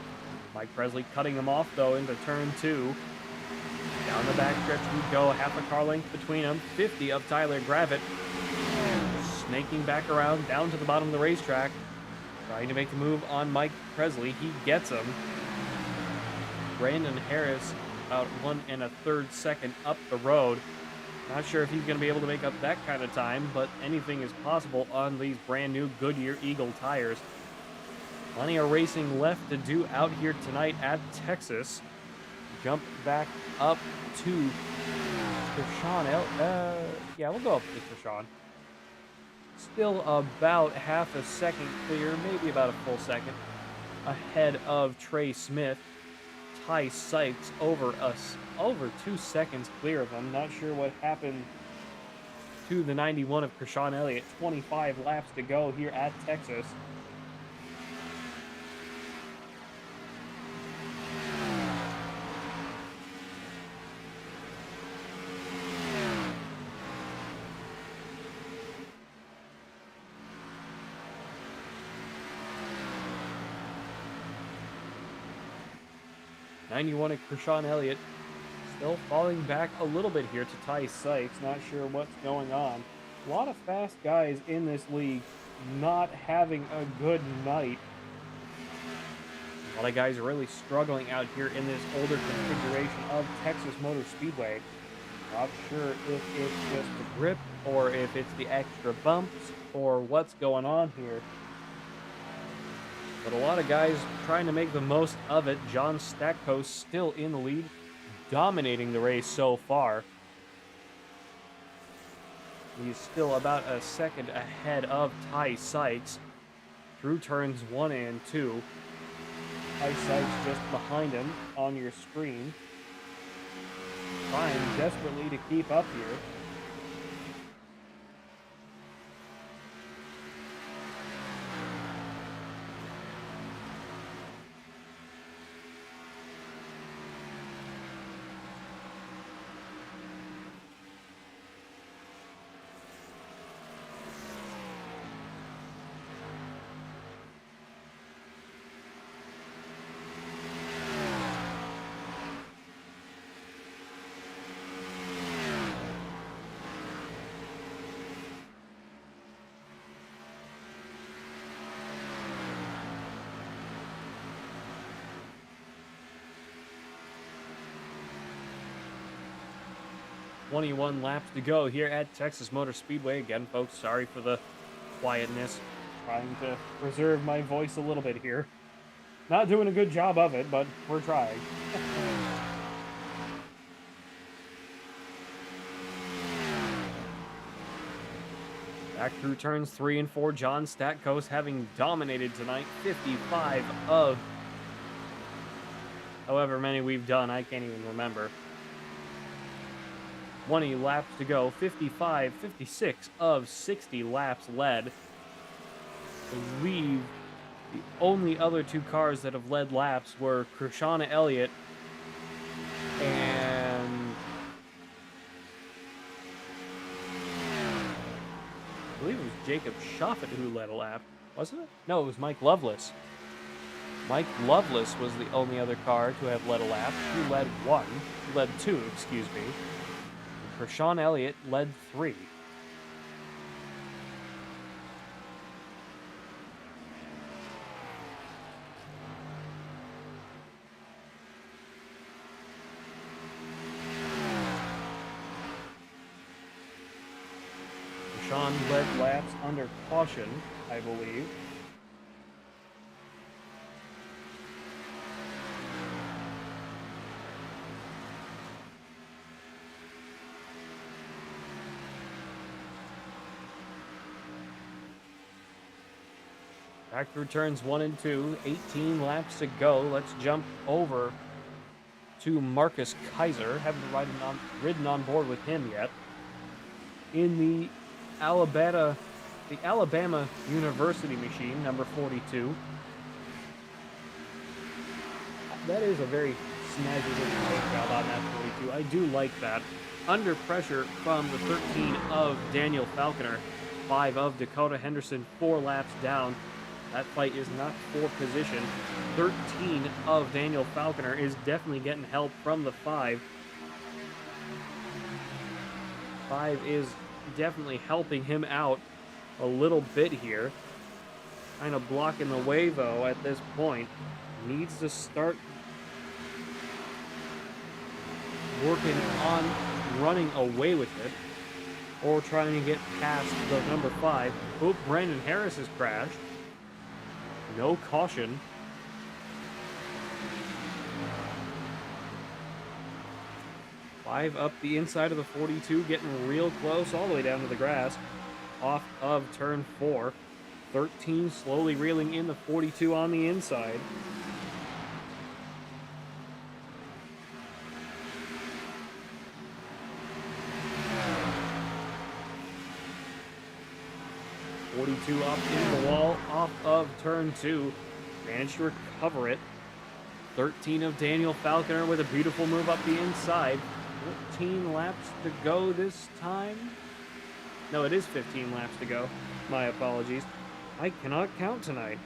Mike Presley cutting him off, though, into turn 2. Down the backstretch we go, half a car length between them. 50 of Tyler Gravitt. Snaking back around, down to the bottom of the racetrack. Trying to make the move on Mike Presley. He gets him. Brandon Harris about 1 1/3 second up the road. Not sure if he's going to be able to make up that kind of time, but anything is possible on these brand new Goodyear Eagle tires. Plenty of racing left to do out here tonight at Texas. Jump back up to Krishan. Yeah, we'll go up to Krishan. Still about half a second clear, maybe about a full second, ahead of Trey Smith. Ty Sykes over 2 seconds clear of him. Not sure what happened to the 91 of Krishan Elliott. 25 laps to go here at Texas. '91 of Krishan Elliott still falling back a little bit here to Ty Sykes. Not sure what's going on. A lot of fast guys in this league not having a good night. A lot of guys really struggling out here in this older configuration of Texas Motor Speedway. Not sure if it's just the grip or if it's the extra bumps or what's going on here. But a lot of guys trying to make the most of it. John Stackos still in the lead, dominating the race so far. He's still about a second ahead of Ty Sykes through turns 1 and 2. Ty Sykes just behind him on your screen, trying desperately to keep up here. .21 laps to go here at Texas Motor Speedway. Again, folks, sorry for the quietness. Trying to preserve my voice a little bit here. Not doing a good job of it, but we're trying. Back through turns 3 and 4, John Stackos having dominated tonight. 55 of however many we've done, I can't even remember. 20 laps to go. 56 of 60 laps led. I believe the only other 2 cars that have led laps were Krishan Elliott and I believe it was Jacob Shoffett who led a lap, wasn't it? No, it was Mike Lovelace. Mike Lovelace was the only other car to have led a lap. He led 2, excuse me. Krishan Elliott led 3. Krishan led laps under caution, I believe. Back through turns 1 and 2, 18 laps to go. Let's jump over to Marcus Kaiser. Haven't ridden on board with him yet. In the Alabama University machine, number 42. That is a very snazzy looking paint job on that 42. I do like that. Under pressure from the 13 of Daniel Falconer. 5 of Dakota Henderson, 4 laps down. That fight is not for position. 13 of Daniel Falconer is definitely getting help from the 5. 5 is definitely helping him out a little bit here. Kind of blocking the way, though, at this point. Needs to start working on running away with it, or trying to get past the number 5. Oop, Brandon Harris has crashed. No caution. Five up the inside of the 42, getting real close all the way down to the grass. Off of turn 4. 13 slowly reeling in the 42 on the inside. Up in the wall, off of turn 2. Managed to recover it. 13 of Daniel Falconer with a beautiful move up the inside. 14 laps to go this time. No, it is 15 laps to go. My apologies. I cannot count tonight.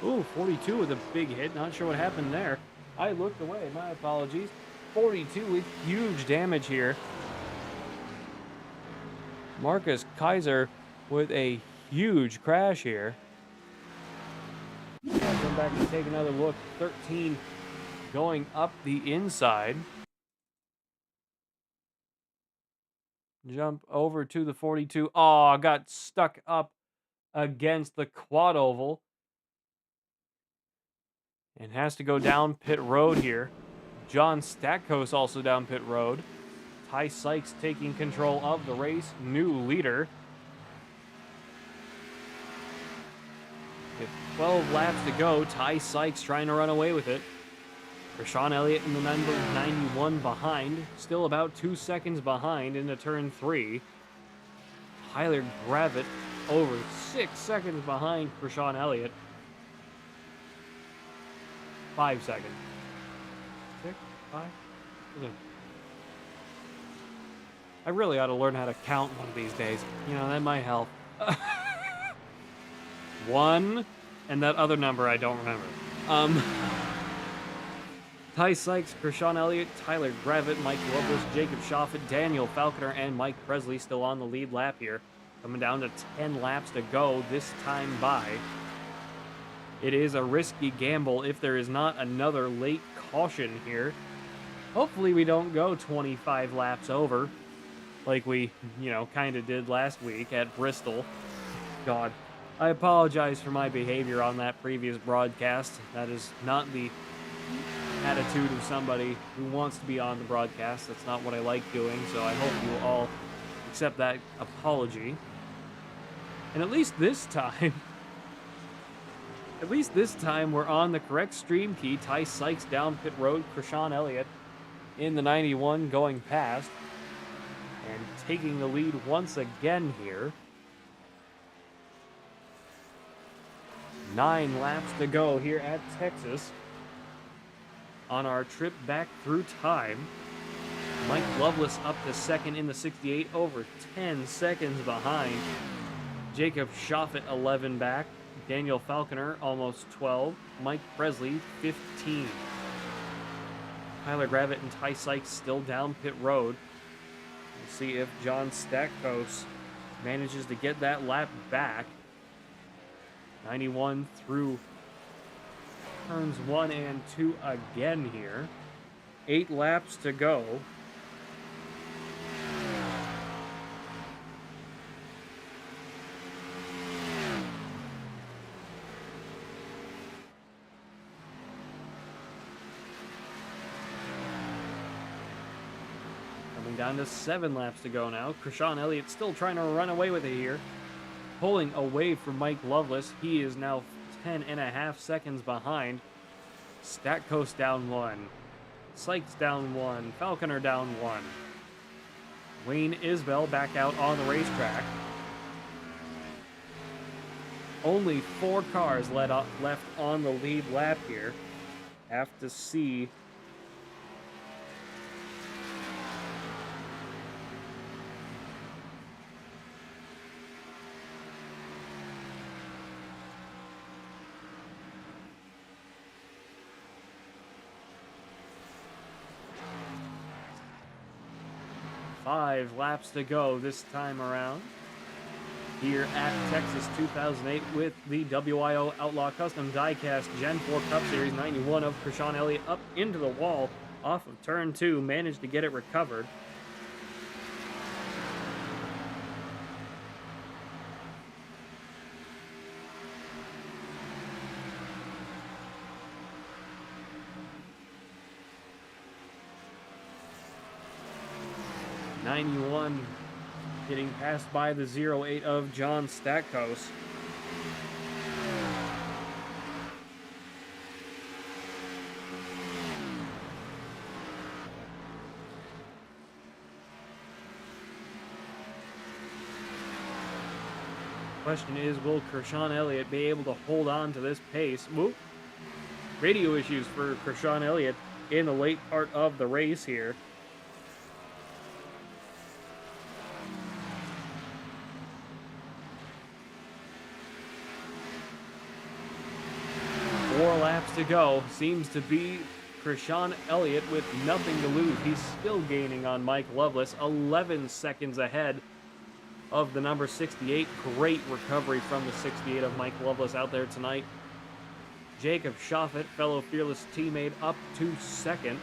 Ooh, 42 with a big hit. Not sure what happened there. I looked away. My apologies. 42 with huge damage here. Marcus Kaiser with a huge crash here. I'll come back and take another look. 13 going up the inside. Jump over to the 42. Oh, got stuck up against the quad oval. And has to go down pit road here. John Stackos also down pit road. Ty Sykes taking control of the race. New leader. With 12 laps to go, Ty Sykes trying to run away with it. Rashawn Elliott in the number 91 behind. Still about 2 seconds behind into turn 3. Tyler Gravitt over 6 seconds behind Rashawn Elliott. 5 seconds. 6, 5. I really ought to learn how to count one of these days. You know, that might help. 1, and that other number I don't remember. Ty Sykes, Rashawn Elliott, Tyler Gravitt, Mike Lovelace, Jacob Schaffet, Daniel Falconer, and Mike Presley still on the lead lap here. Coming down to 10 laps to go this time by. It is a risky gamble if there is not another late caution here. Hopefully we don't go 25 laps over like we, kind of did last week at Bristol. God, I apologize for my behavior on that previous broadcast. That is not the attitude of somebody who wants to be on the broadcast. That's not what I like doing, so I hope you all accept that apology. And at least this time... we're on the correct stream key. Ty Sykes down pit road. Rashawn Elliott in the 91 going past. And taking the lead once again here. 9 laps to go here at Texas. On our trip back through time. Mike Lovelace up to second in the 68. Over 10 seconds behind. Jacob Schaffet 11 back. Daniel Falconer, almost 12. Mike Presley, 15. Tyler Gravitt and Ty Sykes still down pit road. We'll see if John Stackos manages to get that lap back. 91 through turns 1 and 2 again here. 8 laps to go. Coming down to 7 laps to go now. Krishan Elliott still trying to run away with it here. Pulling away from Mike Loveless. He is now 10.5 seconds behind. Statcoast down 1. Sykes down 1. Falconer down 1. Wayne Isbell back out on the racetrack. Only 4 cars left on the lead lap here. Have to see. Five laps to go this time around here at Texas 2008 with the WIO Outlaw Custom Diecast Gen 4 Cup Series. 91 of Krishan Elliott up into the wall off of turn 2, managed to get it recovered. '91 getting passed by the 08 of John Statcoast. Question is, will Krishan Elliott be able to hold on to this pace? Whoop. Radio issues for Krishan Elliott in the late part of the race here. Laps to go. Seems to be Krishan Elliott with nothing to lose. He's still gaining on Mike Loveless, 11 seconds ahead of the number 68. Great recovery from the 68 of Mike Loveless out there tonight. Jacob Shoffett, fellow Fearless teammate, up to second.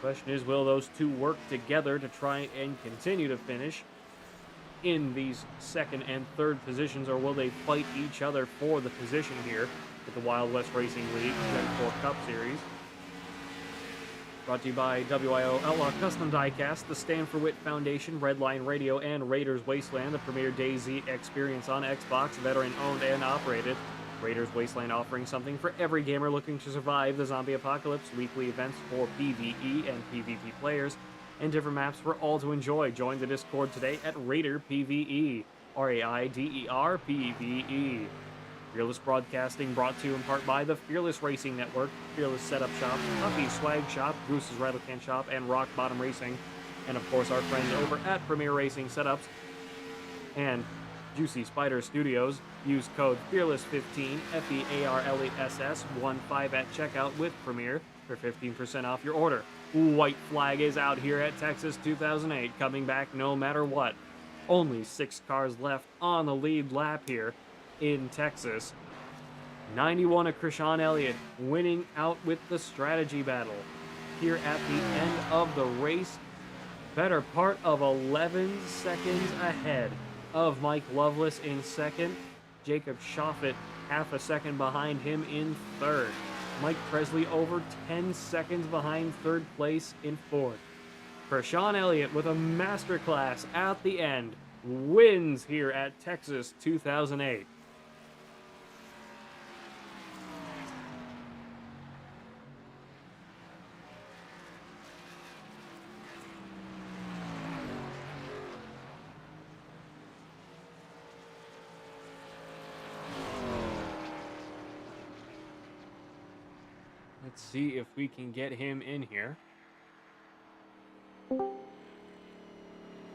Question is, will those two work together to try and continue to finish in these second and third positions, or will they fight each other for the position here with the Wild West Racing League Gen 4 Cup Series? Brought to you by WIO Outlaw Custom Diecast, the Stand for Wit Foundation, Redline Radio, and Raiders Wasteland, the premier DayZ experience on Xbox, veteran owned and operated. Raiders Wasteland offering something for every gamer looking to survive the zombie apocalypse, weekly events for PvE and PvP players, and different maps for all to enjoy. Join the Discord today at Raider PvE, RAIDER PvE. Fearless Broadcasting brought to you in part by the Fearless Racing Network, Fearless Setup Shop, Puffy Swag Shop, Goose's Rattlecan Shop, and Rock Bottom Racing, and of course our friends over at Premier Racing Setups and Juicy Spider Studios. Use code FEARLESS15, FEARLESS15 at checkout with Premier for 15% off your order. White flag is out here at Texas 2008, coming back no matter what. Only 6 cars left on the lead lap here in Texas. 91 of Krishan Elliott winning out with the strategy battle here at the end of the race. Better part of 11 seconds ahead of Mike Loveless in second. Jacob Shoffett half a second behind him in third. Mike Presley over 10 seconds behind third place in fourth. Krishan Elliott with a masterclass at the end wins here at Texas 2008. Let's see if we can get him in here.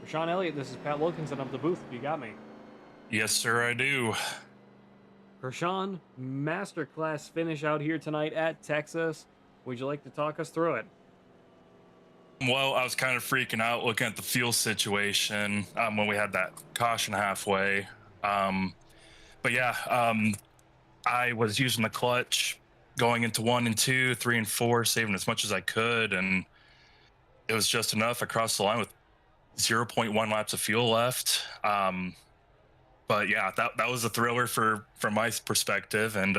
Krishan Elliott, this is Pat Wilkinson of the booth. You got me. Yes, sir, I do. Krishan, masterclass finish out here tonight at Texas. Would you like to talk us through it? Well, I was kind of freaking out looking at the fuel situation when we had that caution halfway. But yeah, I was using the clutch going into 1 and 2, 3 and 4, saving as much as I could, and it was just enough across the line with 0.1 laps of fuel left. But yeah, that was a thriller from my perspective, and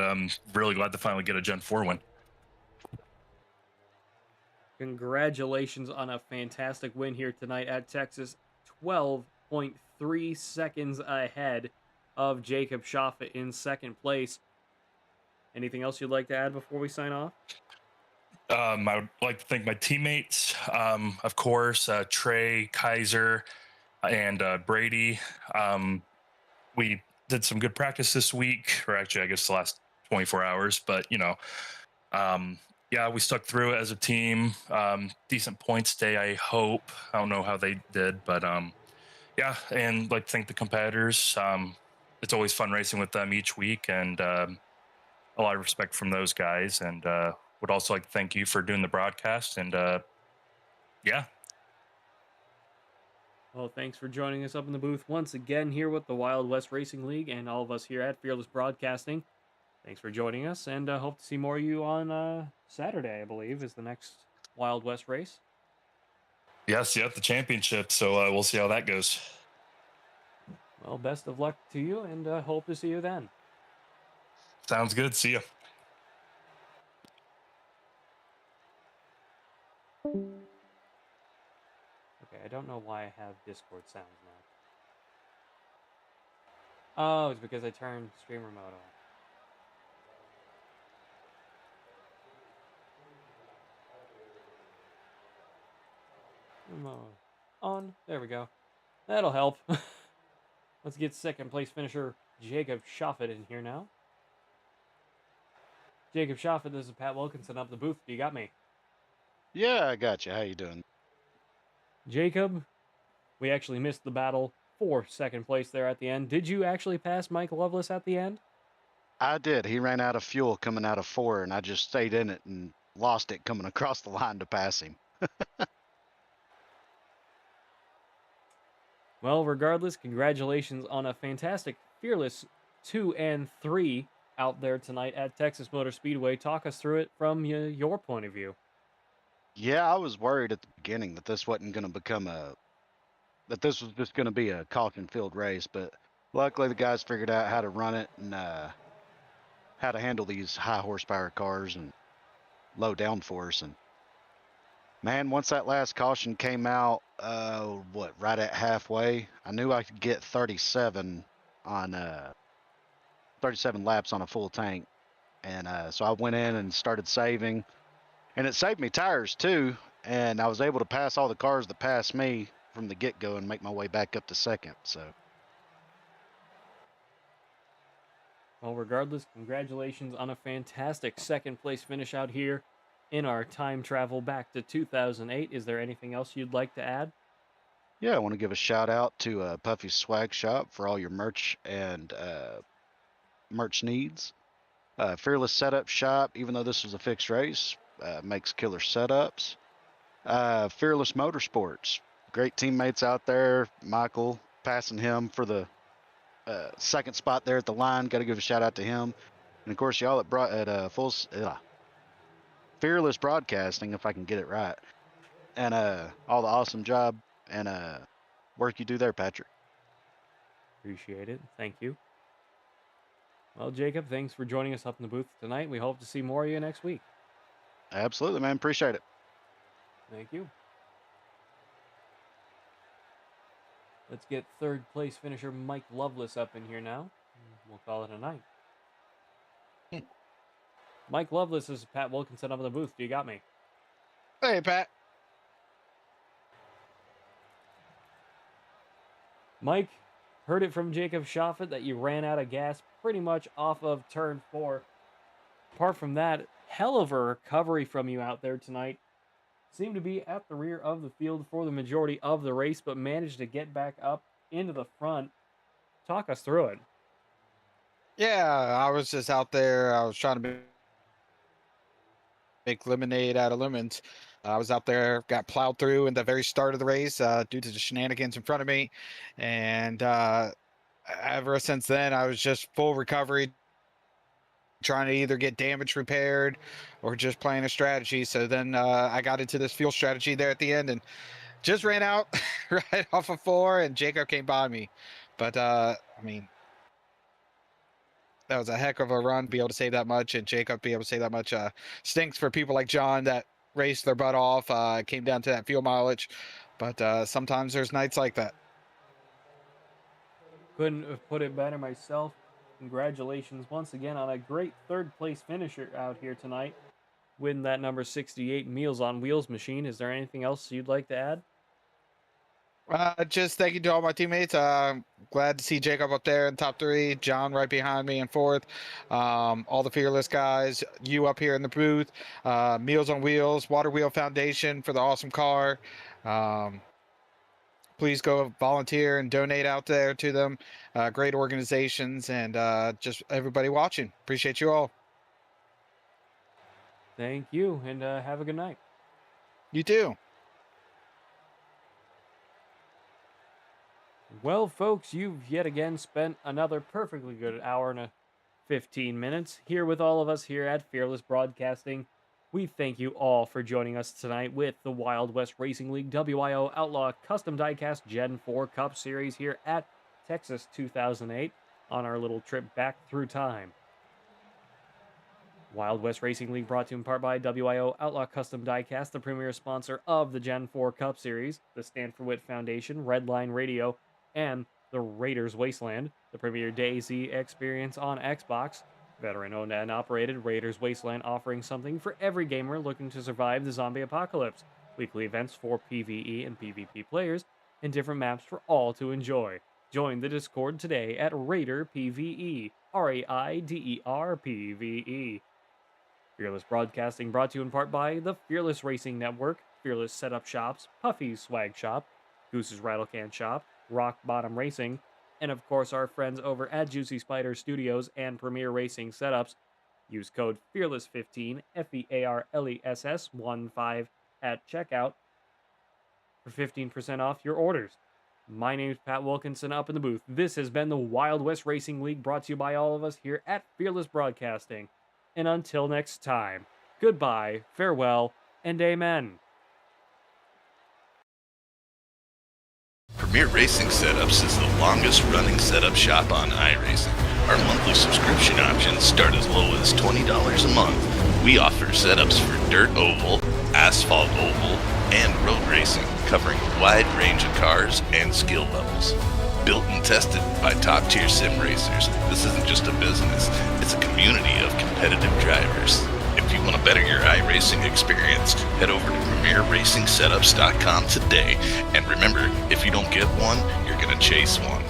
really glad to finally get a Gen 4 win. congratulations on a fantastic win here tonight at Texas. 12.3 seconds ahead of Jacob Schaffer in second place. Anything else you'd like to add before we sign off? I would like to thank my teammates, of course, Trey, Kaiser, and Brady. We did some good practice this week, or actually, I guess the last 24 hours. But yeah, we stuck through it as a team. Decent points day, I hope. I don't know how they did, but yeah, and like to thank the competitors. It's always fun racing with them each week, and a lot of respect from those guys. And would also like to thank you for doing the broadcast. And yeah. Well, thanks for joining us up in the booth once again here with the Wild West Racing League and all of us here at Fearless Broadcasting. Thanks for joining us, and hope to see more of you on Saturday, I believe, is the next Wild West race. Yes, the championship, so we'll see how that goes. Well, best of luck to you, and hope to see you then. Sounds good. See ya. Okay, I don't know why I have Discord sounds now. Oh, it's because I turned streamer mode on. On. There we go. That'll help. Let's get second place finisher Jacob Schaffer in here now. Jacob Schaffer, this is Pat Wilkinson up the booth. You got me? Yeah, I got you. How you doing? Jacob, we actually missed the battle for second place there at the end. Did you actually pass Mike Lovelace at the end? I did. He ran out of fuel coming out of 4, and I just stayed in it and lost it coming across the line to pass him. Well, regardless, congratulations on a fantastic Fearless 2 and 3 out there tonight at Texas Motor Speedway. Talk us through it from your point of view. Yeah, I was worried at the beginning that this wasn't going to become that this was just going to be a caution-filled race, but luckily the guys figured out how to run it and how to handle these high horsepower cars and low downforce. And man, once that last caution came out, right at halfway, I knew I could get 37 on 37 laps on a full tank, and so I went in and started saving, and it saved me tires too, and I was able to pass all the cars that passed me from the get-go and make my way back up to second. So, well, regardless, congratulations on a fantastic second place finish out here in our time travel back to 2008. Is there anything else you'd like to add? Yeah, I want to give a shout out to Puffy's Swag Shop for all your merch and merch needs. Fearless Setup Shop, even though this was a fixed race, makes killer setups. Fearless Motorsports, great teammates out there. Michael, passing him for the second spot there at the line. Got to give a shout out to him. And of course, y'all at Fearless Broadcasting, if I can get it right, and all the awesome job and work you do there, Patrick. Appreciate it. Thank you. Well, Jacob, thanks for joining us up in the booth tonight. We hope to see more of you next week. Absolutely, man. Appreciate it. Thank you. Let's get third place finisher Mike Lovelace up in here now. We'll call it a night. Mike Lovelace, is Pat Wilkinson up in the booth. Do you got me? Hey, Pat. Mike, heard it from Jacob Schaffer that you ran out of gas pretty much off of turn 4. Apart from that, hell of a recovery from you out there tonight. Seemed to be at the rear of the field for the majority of the race, but managed to get back up into the front. Talk us through it. Yeah, I was just out there. I was trying to make lemonade out of lemons. I was out there, got plowed through in the very start of the race due to the shenanigans in front of me. And ever since then, I was just full recovery, trying to either get damage repaired or just playing a strategy. So then I got into this fuel strategy there at the end and just ran out right off of 4, and Jacob came by me. But, I mean, that was a heck of a run, be able to say that much, and Jacob be able to say that much. Stinks for people like John that raced their butt off. It came down to that fuel mileage, but sometimes there's nights like that. Couldn't have put it better myself. Congratulations once again on a great third place finisher out here tonight. Win that number 68 Meals on Wheels machine. Is there anything else you'd like to add? Just thank you to all my teammates. Glad to see Jacob up there in top 3, John right behind me in 4th, all the Fearless guys, you up here in the booth, Meals on Wheels, Water Wheel Foundation for the awesome car. Please go volunteer and donate out there to them. Great organizations, and just everybody watching. Appreciate you all. Thank you, and have a good night. You too. Well, folks, you've yet again spent another perfectly good hour and 15 minutes here with all of us here at Fearless Broadcasting. We thank you all for joining us tonight with the Wild West Racing League WIO Outlaw Custom Diecast Gen 4 Cup Series here at Texas 2008 on our little trip back through time. Wild West Racing League brought to you in part by WIO Outlaw Custom Diecast, the premier sponsor of the Gen 4 Cup Series, the Stanford Witt Foundation, Redline Radio, and the Raiders Wasteland, the premier DayZ experience on Xbox. Veteran-owned and operated, Raiders Wasteland offering something for every gamer looking to survive the zombie apocalypse. Weekly events for PvE and PvP players, and different maps for all to enjoy. Join the Discord today at Raider PvE, RAIDER PvE. Fearless Broadcasting brought to you in part by the Fearless Racing Network, Fearless Setup Shops, Puffy's Swag Shop, Goose's Rattlecan Shop, Rock Bottom Racing, and of course our friends over at Juicy Spider Studios and Premier Racing Setups. Use code FEARLESS15, FEARLESS15 at checkout for 15% off your orders. My name's Pat Wilkinson up in the booth. This has been the Wild West Racing League brought to you by all of us here at Fearless Broadcasting. And until next time, goodbye, farewell, and amen. Premier Racing Setups is the longest running setup shop on iRacing. Our monthly subscription options start as low as $20 a month. We offer setups for dirt oval, asphalt oval, and road racing, covering a wide range of cars and skill levels. Built and tested by top-tier sim racers, this isn't just a business, it's a community of competitive drivers. If you want to better your iRacing experience, head over to PremierRacingSetups.com today. And remember, if you don't get one, you're going to chase one.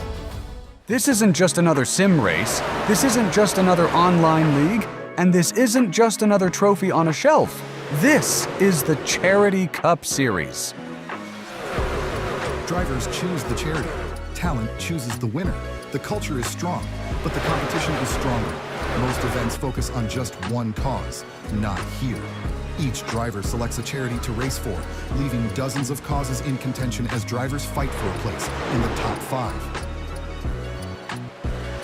This isn't just another sim race, this isn't just another online league, and this isn't just another trophy on a shelf. This is the Charity Cup Series. Drivers choose the charity. Talent chooses the winner. The culture is strong, but the competition is stronger. Most events focus on just one cause, not here. Each driver selects a charity to race for, leaving dozens of causes in contention as drivers fight for a place in the top 5.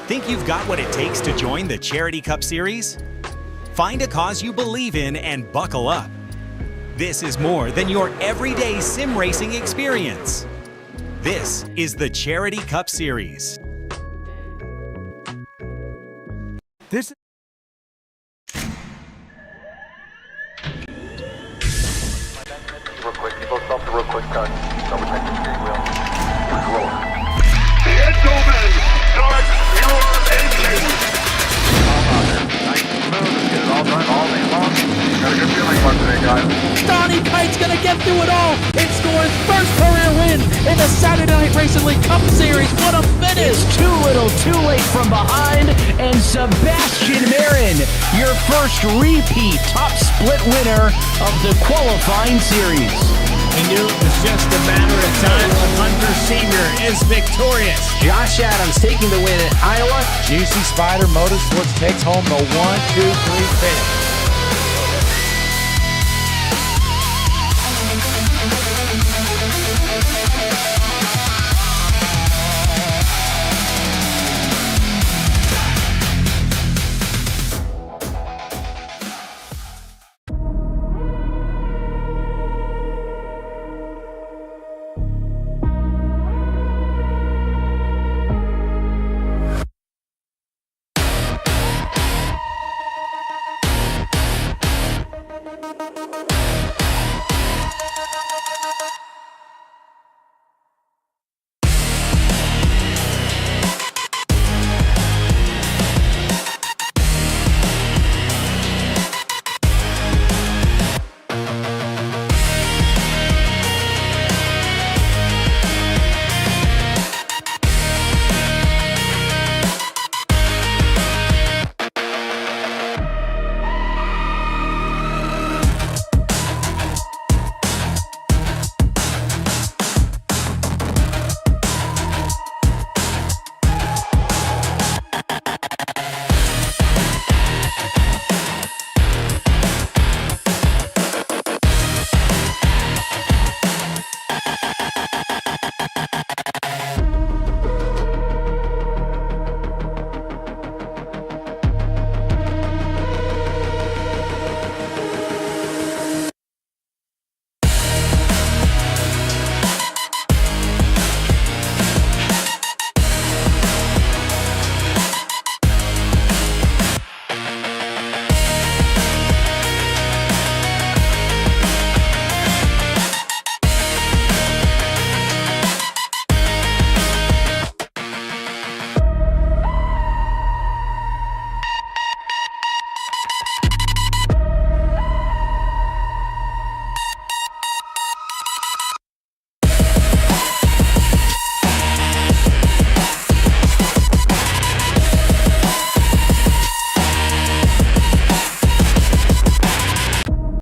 Think you've got what it takes to join the Charity Cup Series? Find a cause you believe in and buckle up. This is more than your everyday sim racing experience. This is the Charity Cup Series. This Real quick, people stop the real quick cut. Double check the steering wheel. Roll. Gentlemen, start your engines! Nice and smooth. Get it all done all day long. Got a good feeling about today, guys. Donnie Kite's gonna get through it all and score his first career win in the Saturday Night Racing League Cup Series. What a finish! It's too little, too late from behind, and Sebastian Marin, your first repeat top split winner of the qualifying series. We knew it was just a matter of time when Hunter Sr. is victorious. Josh Adams taking the win at Iowa. Juicy Spider Motorsports takes home the 1-2-3 finish.